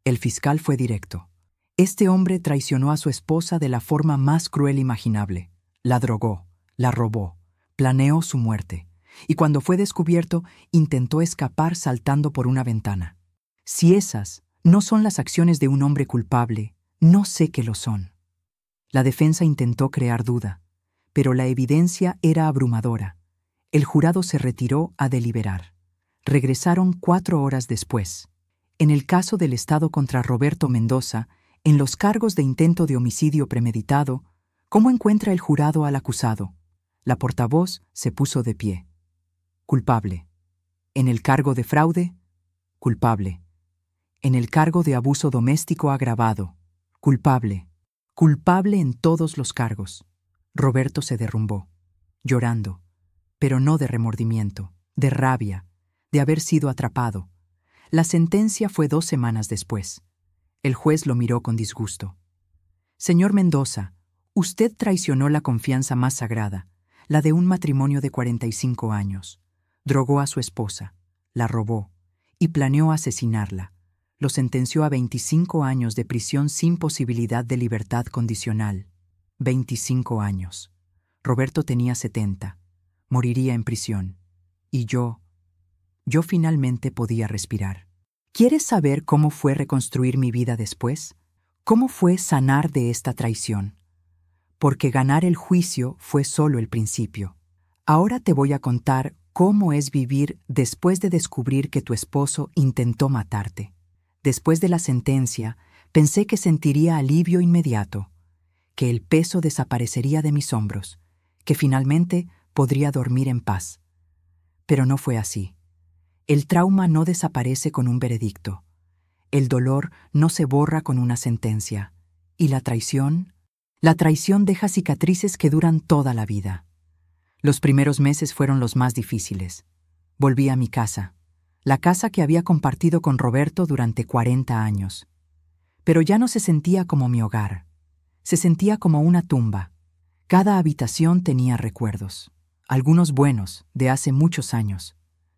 El fiscal fue directo. Este hombre traicionó a su esposa de la forma más cruel imaginable. La drogó, la robó, planeó su muerte, y cuando fue descubierto, intentó escapar saltando por una ventana. Si esas no son las acciones de un hombre culpable, no sé qué lo son. La defensa intentó crear duda, pero la evidencia era abrumadora. El jurado se retiró a deliberar. Regresaron 4 horas después. En el caso del Estado contra Roberto Mendoza, en los cargos de intento de homicidio premeditado, ¿cómo encuentra el jurado al acusado? La portavoz se puso de pie. Culpable. En el cargo de fraude, culpable. En el cargo de abuso doméstico agravado, culpable. Culpable en todos los cargos. Roberto se derrumbó, llorando, pero no de remordimiento, de rabia, de haber sido atrapado. La sentencia fue 2 semanas después. El juez lo miró con disgusto. Señor Mendoza, usted traicionó la confianza más sagrada, la de un matrimonio de 45 años. Drogó a su esposa, la robó y planeó asesinarla. Lo sentenció a 25 años de prisión sin posibilidad de libertad condicional. 25 años. Roberto tenía 70. Moriría en prisión. Y yo finalmente podía respirar. ¿Quieres saber cómo fue reconstruir mi vida después? ¿Cómo fue sanar de esta traición? Porque ganar el juicio fue solo el principio. Ahora te voy a contar cómo es vivir después de descubrir que tu esposo intentó matarte. Después de la sentencia, pensé que sentiría alivio inmediato, que el peso desaparecería de mis hombros, que finalmente podría dormir en paz. Pero no fue así. El trauma no desaparece con un veredicto. El dolor no se borra con una sentencia. ¿Y la traición? La traición deja cicatrices que duran toda la vida. Los primeros meses fueron los más difíciles. Volví a mi casa. la casa que había compartido con Roberto durante 40 años. Pero ya no se sentía como mi hogar. Se sentía como una tumba. Cada habitación tenía recuerdos, algunos buenos, de hace muchos años,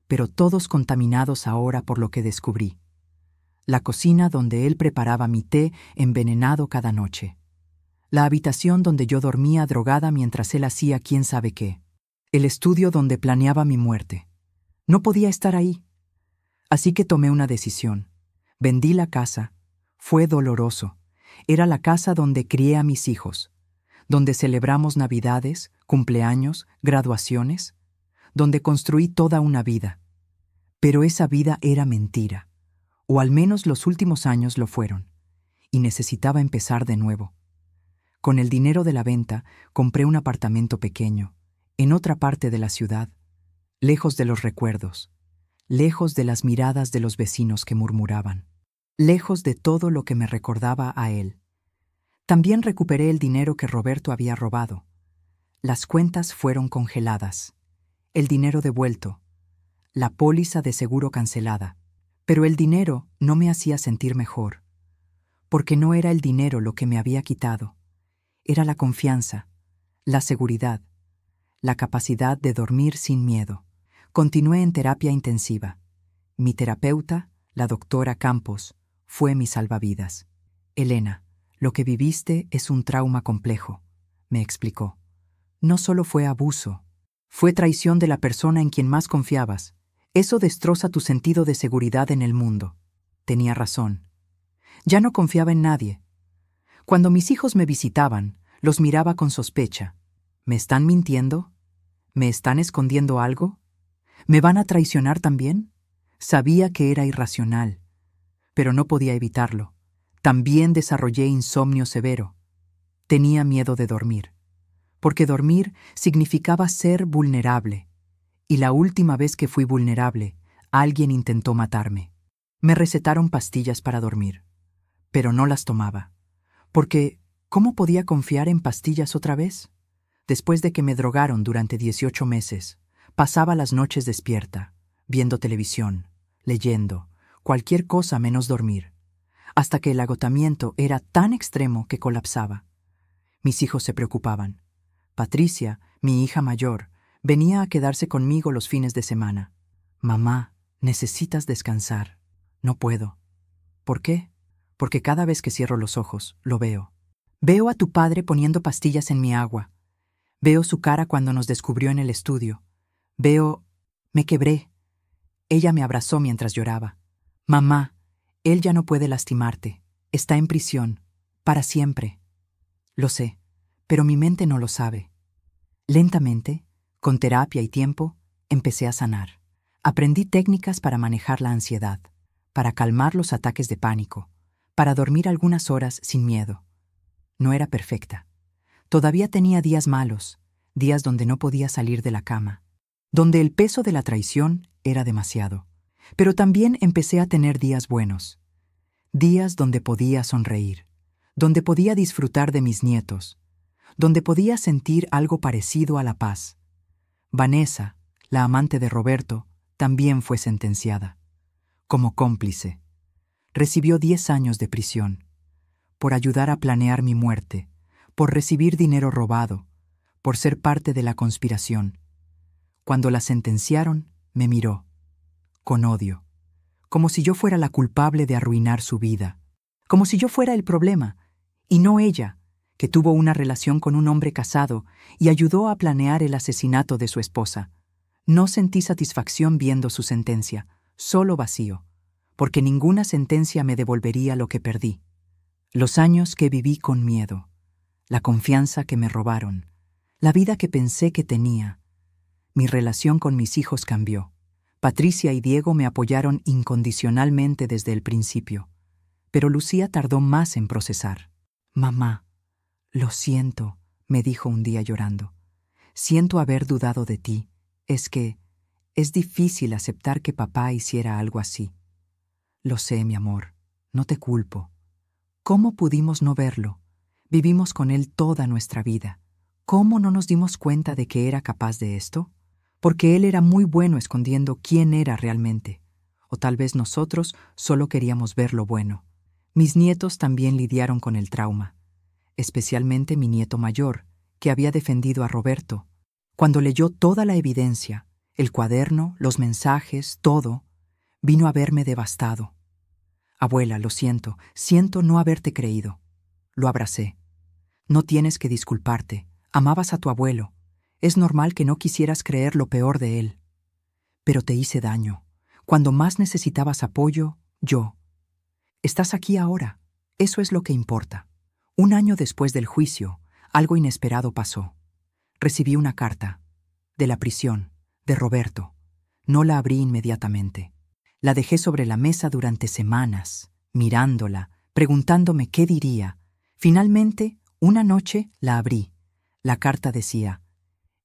pero todos contaminados ahora por lo que descubrí. La cocina donde él preparaba mi té envenenado cada noche. La habitación donde yo dormía drogada mientras él hacía quién sabe qué. El estudio donde planeaba mi muerte. No podía estar ahí. Así que tomé una decisión. Vendí la casa. Fue doloroso. Era la casa donde crié a mis hijos, donde celebramos Navidades, cumpleaños, graduaciones, donde construí toda una vida. Pero esa vida era mentira, o al menos los últimos años lo fueron, y necesitaba empezar de nuevo. Con el dinero de la venta, compré un apartamento pequeño, en otra parte de la ciudad, lejos de los recuerdos, lejos de las miradas de los vecinos que murmuraban, lejos de todo lo que me recordaba a él. También recuperé el dinero que Roberto había robado. Las cuentas fueron congeladas, el dinero devuelto, la póliza de seguro cancelada. Pero el dinero no me hacía sentir mejor, porque no era el dinero lo que me había quitado. Era la confianza, la seguridad, la capacidad de dormir sin miedo. Continué en terapia intensiva. Mi terapeuta, la doctora Campos, fue mi salvavidas. Elena, lo que viviste es un trauma complejo, me explicó. No solo fue abuso, fue traición de la persona en quien más confiabas. Eso destroza tu sentido de seguridad en el mundo. Tenía razón. Ya no confiaba en nadie. Cuando mis hijos me visitaban, los miraba con sospecha. ¿Me están mintiendo? ¿Me están escondiendo algo? ¿Me van a traicionar también? Sabía que era irracional, pero no podía evitarlo. También desarrollé insomnio severo. Tenía miedo de dormir, porque dormir significaba ser vulnerable. Y la última vez que fui vulnerable, alguien intentó matarme. Me recetaron pastillas para dormir, pero no las tomaba, porque ¿cómo podía confiar en pastillas otra vez? Después de que me drogaron durante 18 meses, pasaba las noches despierta, viendo televisión, leyendo, cualquier cosa menos dormir, hasta que el agotamiento era tan extremo que colapsaba. Mis hijos se preocupaban. Patricia, mi hija mayor, venía a quedarse conmigo los fines de semana. Mamá, necesitas descansar. No puedo. ¿Por qué? Porque cada vez que cierro los ojos, lo veo. Veo a tu padre poniendo pastillas en mi agua. Veo su cara cuando nos descubrió en el estudio. Me quebré. Ella me abrazó mientras lloraba. Mamá, él ya no puede lastimarte. Está en prisión. Para siempre. Lo sé, pero mi mente no lo sabe. Lentamente, con terapia y tiempo, empecé a sanar. Aprendí técnicas para manejar la ansiedad, para calmar los ataques de pánico, para dormir algunas horas sin miedo. No era perfecta. Todavía tenía días malos, días donde no podía salir de la cama, donde el peso de la traición era demasiado. Pero también empecé a tener días buenos, días donde podía sonreír, donde podía disfrutar de mis nietos, donde podía sentir algo parecido a la paz. Vanessa, la amante de Roberto, también fue sentenciada, como cómplice. Recibió 10 años de prisión, por ayudar a planear mi muerte, por recibir dinero robado, por ser parte de la conspiración. Cuando la sentenciaron, me miró, con odio, como si yo fuera la culpable de arruinar su vida, como si yo fuera el problema, y no ella, que tuvo una relación con un hombre casado y ayudó a planear el asesinato de su esposa. No sentí satisfacción viendo su sentencia, solo vacío, porque ninguna sentencia me devolvería lo que perdí. Los años que viví con miedo, la confianza que me robaron, la vida que pensé que tenía. Mi relación con mis hijos cambió. Patricia y Diego me apoyaron incondicionalmente desde el principio, pero Lucía tardó más en procesar. Mamá, lo siento, me dijo un día llorando. Siento haber dudado de ti. Es que es difícil aceptar que papá hiciera algo así. Lo sé, mi amor, no te culpo. ¿Cómo pudimos no verlo? Vivimos con él toda nuestra vida. ¿Cómo no nos dimos cuenta de que era capaz de esto? Porque él era muy bueno escondiendo quién era realmente. O tal vez nosotros solo queríamos ver lo bueno. Mis nietos también lidiaron con el trauma, especialmente mi nieto mayor, que había defendido a Roberto. Cuando leyó toda la evidencia, el cuaderno, los mensajes, todo, vino a verme devastado. Abuela, lo siento no haberte creído. Lo abracé. No tienes que disculparte. Amabas a tu abuelo. Es normal que no quisieras creer lo peor de él. Pero te hice daño. Cuando más necesitabas apoyo, yo. Estás aquí ahora. Eso es lo que importa. 1 año después del juicio, algo inesperado pasó. Recibí una carta. De la prisión, de Roberto. No la abrí inmediatamente. La dejé sobre la mesa durante semanas, mirándola, preguntándome qué diría. Finalmente, una noche la abrí. La carta decía: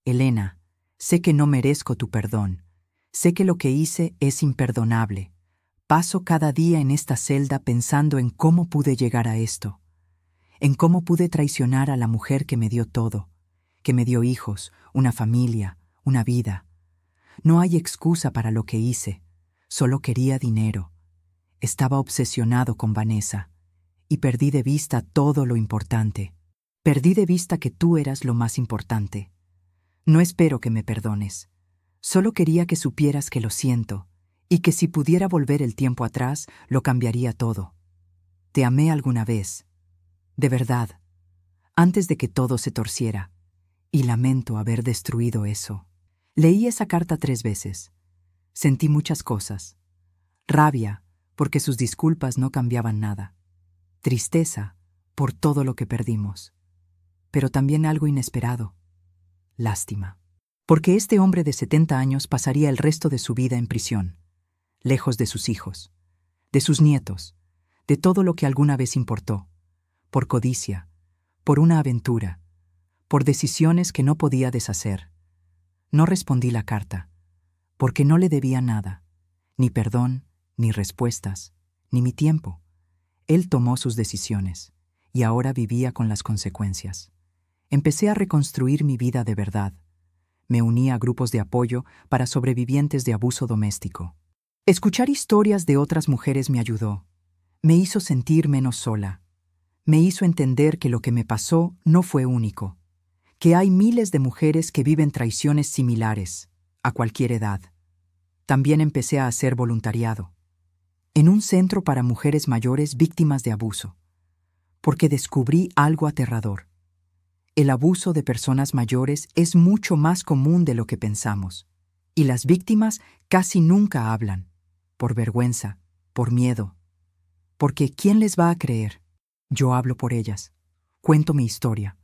Elena, sé que no merezco tu perdón. Sé que lo que hice es imperdonable. Paso cada día en esta celda pensando en cómo pude llegar a esto. En cómo pude traicionar a la mujer que me dio todo, que me dio hijos, una familia, una vida. No hay excusa para lo que hice. Solo quería dinero. Estaba obsesionado con Vanessa y perdí de vista todo lo importante. Perdí de vista que tú eras lo más importante. No espero que me perdones. Solo quería que supieras que lo siento y que si pudiera volver el tiempo atrás, lo cambiaría todo. Te amé alguna vez. De verdad. Antes de que todo se torciera. Y lamento haber destruido eso. Leí esa carta 3 veces. Sentí muchas cosas. Rabia, porque sus disculpas no cambiaban nada. Tristeza, por todo lo que perdimos. Pero también algo inesperado. Lástima. Porque este hombre de 70 años pasaría el resto de su vida en prisión, lejos de sus hijos, de sus nietos, de todo lo que alguna vez importó, por codicia, por una aventura, por decisiones que no podía deshacer. No respondí la carta, porque no le debía nada, ni perdón, ni respuestas, ni mi tiempo. Él tomó sus decisiones, y ahora vivía con las consecuencias. Empecé a reconstruir mi vida de verdad. Me uní a grupos de apoyo para sobrevivientes de abuso doméstico. Escuchar historias de otras mujeres me ayudó. Me hizo sentir menos sola. Me hizo entender que lo que me pasó no fue único, que hay miles de mujeres que viven traiciones similares, a cualquier edad. También empecé a hacer voluntariado, en un centro para mujeres mayores víctimas de abuso, porque descubrí algo aterrador. El abuso de personas mayores es mucho más común de lo que pensamos, y las víctimas casi nunca hablan, por vergüenza, por miedo, porque ¿quién les va a creer? Yo hablo por ellas, cuento mi historia,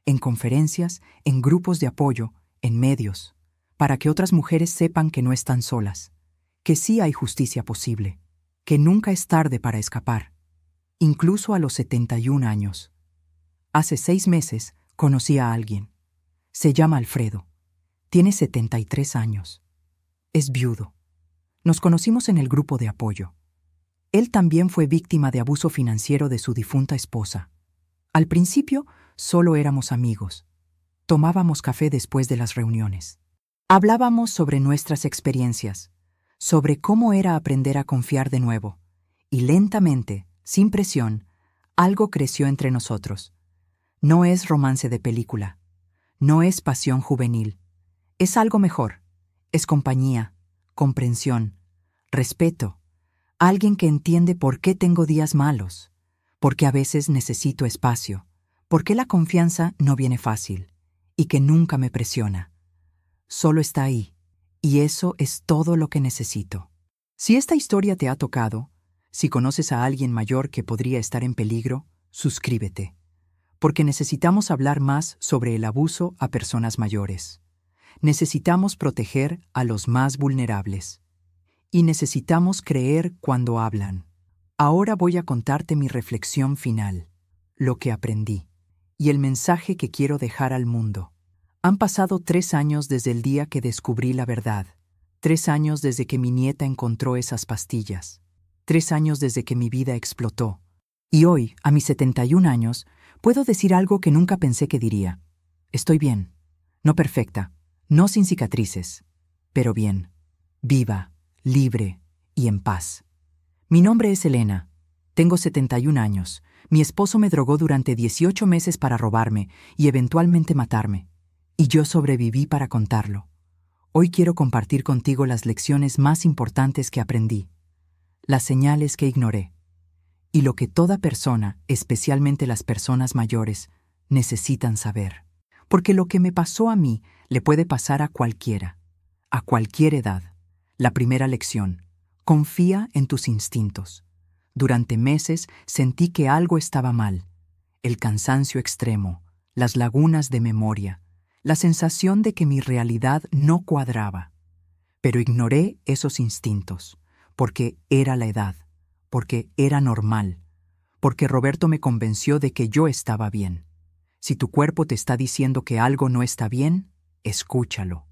en conferencias, en grupos de apoyo, en medios, para que otras mujeres sepan que no están solas, que sí hay justicia posible, que nunca es tarde para escapar, incluso a los 71 años. Hace 6 meses conocí a alguien. Se llama Alfredo. Tiene 73 años. Es viudo. Nos conocimos en el grupo de apoyo. Él también fue víctima de abuso financiero de su difunta esposa. Al principio, solo éramos amigos. Tomábamos café después de las reuniones. Hablábamos sobre nuestras experiencias, sobre cómo era aprender a confiar de nuevo. Y lentamente, sin presión, algo creció entre nosotros. No es romance de película. No es pasión juvenil. Es algo mejor. Es compañía, comprensión, respeto. Alguien que entiende por qué tengo días malos, por qué a veces necesito espacio, por qué la confianza no viene fácil y que nunca me presiona. Solo está ahí, y eso es todo lo que necesito. Si esta historia te ha tocado, si conoces a alguien mayor que podría estar en peligro, suscríbete, porque necesitamos hablar más sobre el abuso a personas mayores. Necesitamos proteger a los más vulnerables. Y necesitamos creer cuando hablan. Ahora voy a contarte mi reflexión final, lo que aprendí, y el mensaje que quiero dejar al mundo. Han pasado 3 años desde el día que descubrí la verdad. 3 años desde que mi nieta encontró esas pastillas. 3 años desde que mi vida explotó. Y hoy, a mis 71 años, puedo decir algo que nunca pensé que diría. Estoy bien. No perfecta, no sin cicatrices, pero bien, viva, libre y en paz. Mi nombre es Elena. Tengo 71 años. Mi esposo me drogó durante 18 meses para robarme y eventualmente matarme. Y yo sobreviví para contarlo. Hoy quiero compartir contigo las lecciones más importantes que aprendí, las señales que ignoré, y lo que toda persona, especialmente las personas mayores, necesitan saber. Porque lo que me pasó a mí le puede pasar a cualquiera, a cualquier edad. La primera lección: confía en tus instintos. Durante meses sentí que algo estaba mal. El cansancio extremo, las lagunas de memoria, la sensación de que mi realidad no cuadraba. Pero ignoré esos instintos, porque era la edad, porque era normal, porque Roberto me convenció de que yo estaba bien. Si tu cuerpo te está diciendo que algo no está bien, escúchalo.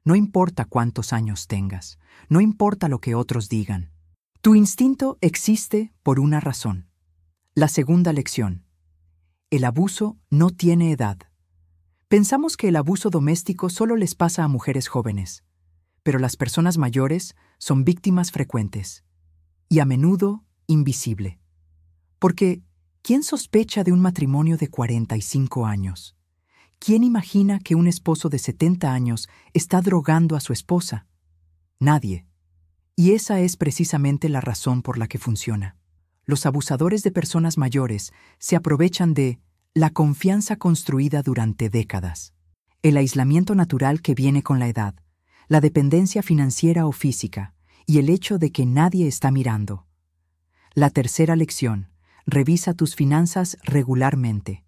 No importa cuántos años tengas, no importa lo que otros digan. Tu instinto existe por una razón. La segunda lección: el abuso no tiene edad. Pensamos que el abuso doméstico solo les pasa a mujeres jóvenes, pero las personas mayores son víctimas frecuentes y a menudo invisible. Porque, ¿quién sospecha de un matrimonio de 45 años? ¿Quién imagina que un esposo de 70 años está drogando a su esposa? Nadie. Y esa es precisamente la razón por la que funciona. Los abusadores de personas mayores se aprovechan de la confianza construida durante décadas, el aislamiento natural que viene con la edad, la dependencia financiera o física y el hecho de que nadie está mirando. La tercera lección: revisa tus finanzas regularmente.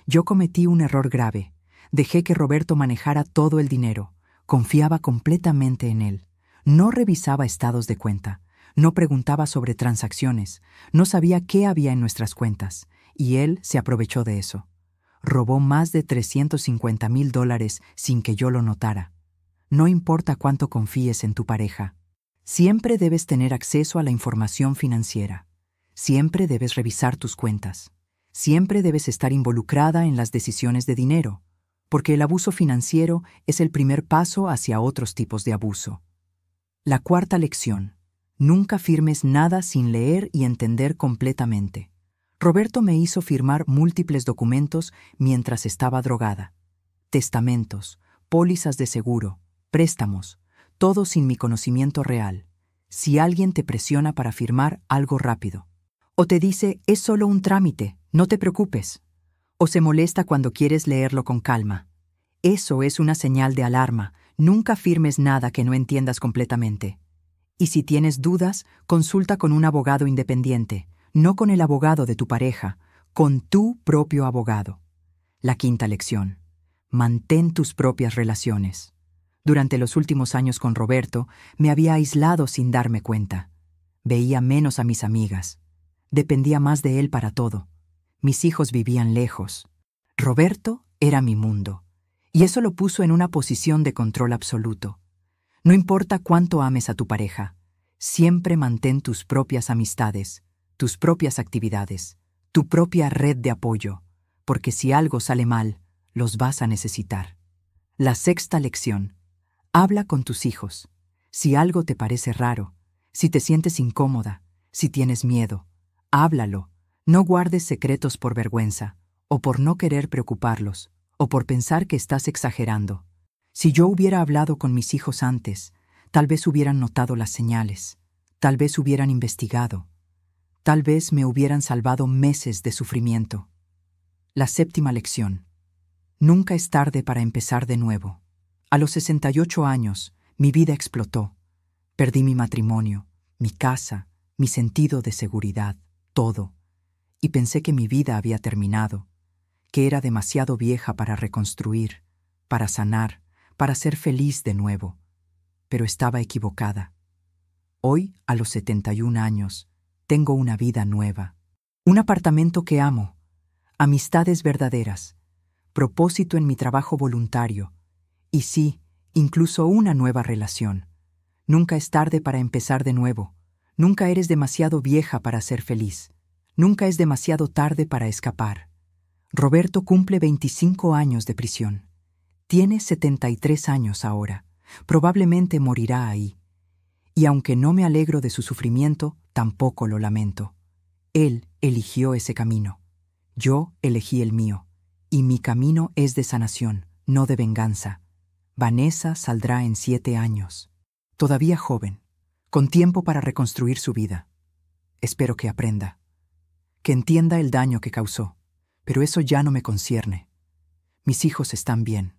Yo cometí un error grave. Dejé que Roberto manejara todo el dinero. Confiaba completamente en él. No revisaba estados de cuenta. No preguntaba sobre transacciones. No sabía qué había en nuestras cuentas. Y él se aprovechó de eso. Robó más de $350,000 sin que yo lo notara. No importa cuánto confíes en tu pareja. Siempre debes tener acceso a la información financiera. Siempre debes revisar tus cuentas. Siempre debes estar involucrada en las decisiones de dinero, porque el abuso financiero es el primer paso hacia otros tipos de abuso. La cuarta lección: nunca firmes nada sin leer y entender completamente. Roberto me hizo firmar múltiples documentos mientras estaba drogada. Testamentos, pólizas de seguro, préstamos, todo sin mi conocimiento real. Si alguien te presiona para firmar algo rápido, o te dice es solo un trámite, no te preocupes, o se molesta cuando quieres leerlo con calma, eso es una señal de alarma. Nunca firmes nada que no entiendas completamente. Y si tienes dudas, consulta con un abogado independiente, no con el abogado de tu pareja, con tu propio abogado. La quinta lección: mantén tus propias relaciones. Durante los últimos años con Roberto, me había aislado sin darme cuenta. Veía menos a mis amigas. Dependía más de él para todo. Mis hijos vivían lejos. Roberto era mi mundo. Y eso lo puso en una posición de control absoluto. No importa cuánto ames a tu pareja, siempre mantén tus propias amistades, tus propias actividades, tu propia red de apoyo, porque si algo sale mal, los vas a necesitar. La sexta lección: habla con tus hijos. Si algo te parece raro, si te sientes incómoda, si tienes miedo, háblalo. No guardes secretos por vergüenza, o por no querer preocuparlos, o por pensar que estás exagerando. Si yo hubiera hablado con mis hijos antes, tal vez hubieran notado las señales, tal vez hubieran investigado, tal vez me hubieran salvado meses de sufrimiento. La séptima lección: nunca es tarde para empezar de nuevo. A los 68 años, mi vida explotó. Perdí mi matrimonio, mi casa, mi sentido de seguridad, todo. Y pensé que mi vida había terminado, que era demasiado vieja para reconstruir, para sanar, para ser feliz de nuevo. Pero estaba equivocada. Hoy, a los 71 años, tengo una vida nueva. Un apartamento que amo, amistades verdaderas, propósito en mi trabajo voluntario, y sí, incluso una nueva relación. Nunca es tarde para empezar de nuevo. Nunca eres demasiado vieja para ser feliz. Nunca es demasiado tarde para escapar. Roberto cumple 25 años de prisión. Tiene 73 años ahora. Probablemente morirá ahí. Y aunque no me alegro de su sufrimiento, tampoco lo lamento. Él eligió ese camino. Yo elegí el mío. Y mi camino es de sanación, no de venganza. Vanessa saldrá en 7 años. Todavía joven, con tiempo para reconstruir su vida. Espero que aprenda. Que entienda el daño que causó. Pero eso ya no me concierne. Mis hijos están bien.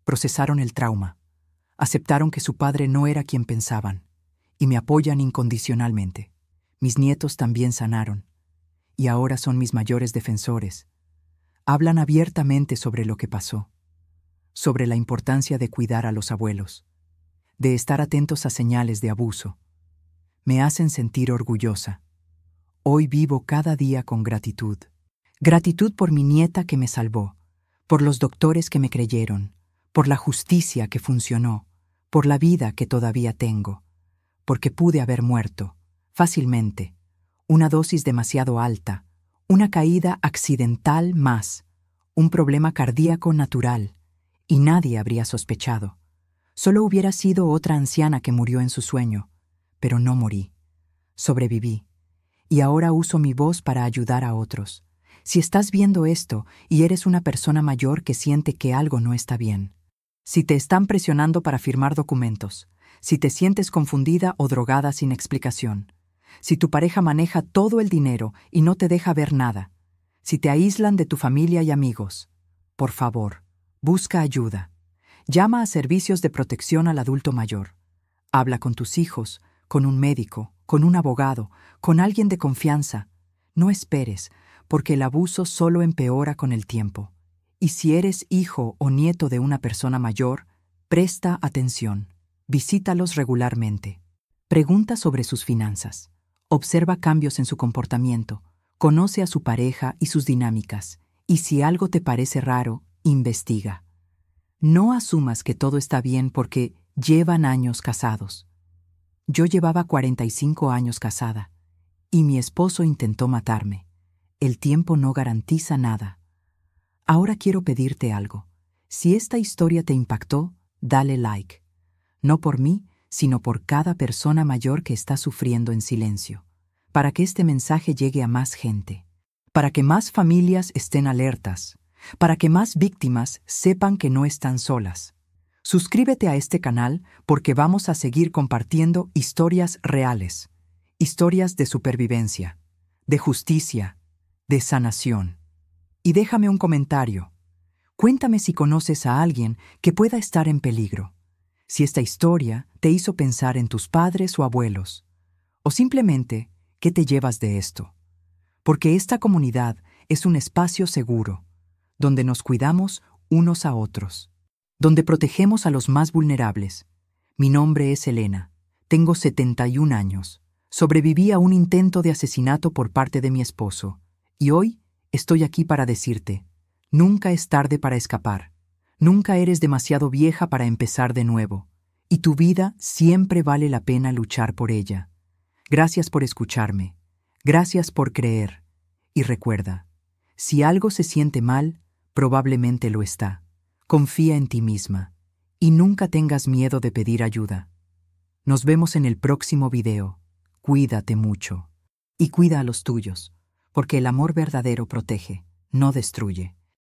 Procesaron el trauma. Aceptaron que su padre no era quien pensaban. Y me apoyan incondicionalmente. Mis nietos también sanaron. Y ahora son mis mayores defensores. Hablan abiertamente sobre lo que pasó. Sobre la importancia de cuidar a los abuelos. De estar atentos a señales de abuso. Me hacen sentir orgullosa. Hoy vivo cada día con gratitud. Gratitud por mi nieta que me salvó, por los doctores que me creyeron, por la justicia que funcionó, por la vida que todavía tengo, porque pude haber muerto, fácilmente, una dosis demasiado alta, una caída accidental más, un problema cardíaco natural, y nadie habría sospechado. Solo hubiera sido otra anciana que murió en su sueño, pero no morí. Sobreviví, y ahora uso mi voz para ayudar a otros. Si estás viendo esto y eres una persona mayor que siente que algo no está bien, si te están presionando para firmar documentos, si te sientes confundida o drogada sin explicación, si tu pareja maneja todo el dinero y no te deja ver nada, si te aíslan de tu familia y amigos, por favor, busca ayuda. Llama a servicios de protección al adulto mayor. Habla con tus hijos, con un médico, con un abogado, con alguien de confianza. No esperes, porque el abuso solo empeora con el tiempo. Y si eres hijo o nieto de una persona mayor, presta atención. Visítalos regularmente. Pregunta sobre sus finanzas. Observa cambios en su comportamiento. Conoce a su pareja y sus dinámicas. Y si algo te parece raro, investiga. No asumas que todo está bien porque llevan años casados. Yo llevaba 45 años casada, y mi esposo intentó matarme. El tiempo no garantiza nada. Ahora quiero pedirte algo. Si esta historia te impactó, dale like. No por mí, sino por cada persona mayor que está sufriendo en silencio. Para que este mensaje llegue a más gente. Para que más familias estén alertas. Para que más víctimas sepan que no están solas. Suscríbete a este canal porque vamos a seguir compartiendo historias reales. Historias de supervivencia, de justicia, de sanación. Y déjame un comentario. Cuéntame si conoces a alguien que pueda estar en peligro. Si esta historia te hizo pensar en tus padres o abuelos. O simplemente, ¿qué te llevas de esto? Porque esta comunidad es un espacio seguro, donde nos cuidamos unos a otros, donde protegemos a los más vulnerables. Mi nombre es Elena. Tengo 71 años. Sobreviví a un intento de asesinato por parte de mi esposo. Y hoy estoy aquí para decirte, nunca es tarde para escapar. Nunca eres demasiado vieja para empezar de nuevo. Y tu vida siempre vale la pena luchar por ella. Gracias por escucharme. Gracias por creer. Y recuerda, si algo se siente mal, probablemente lo está. Confía en ti misma. Y nunca tengas miedo de pedir ayuda. Nos vemos en el próximo video. Cuídate mucho. Y cuida a los tuyos. Porque el amor verdadero protege, no destruye.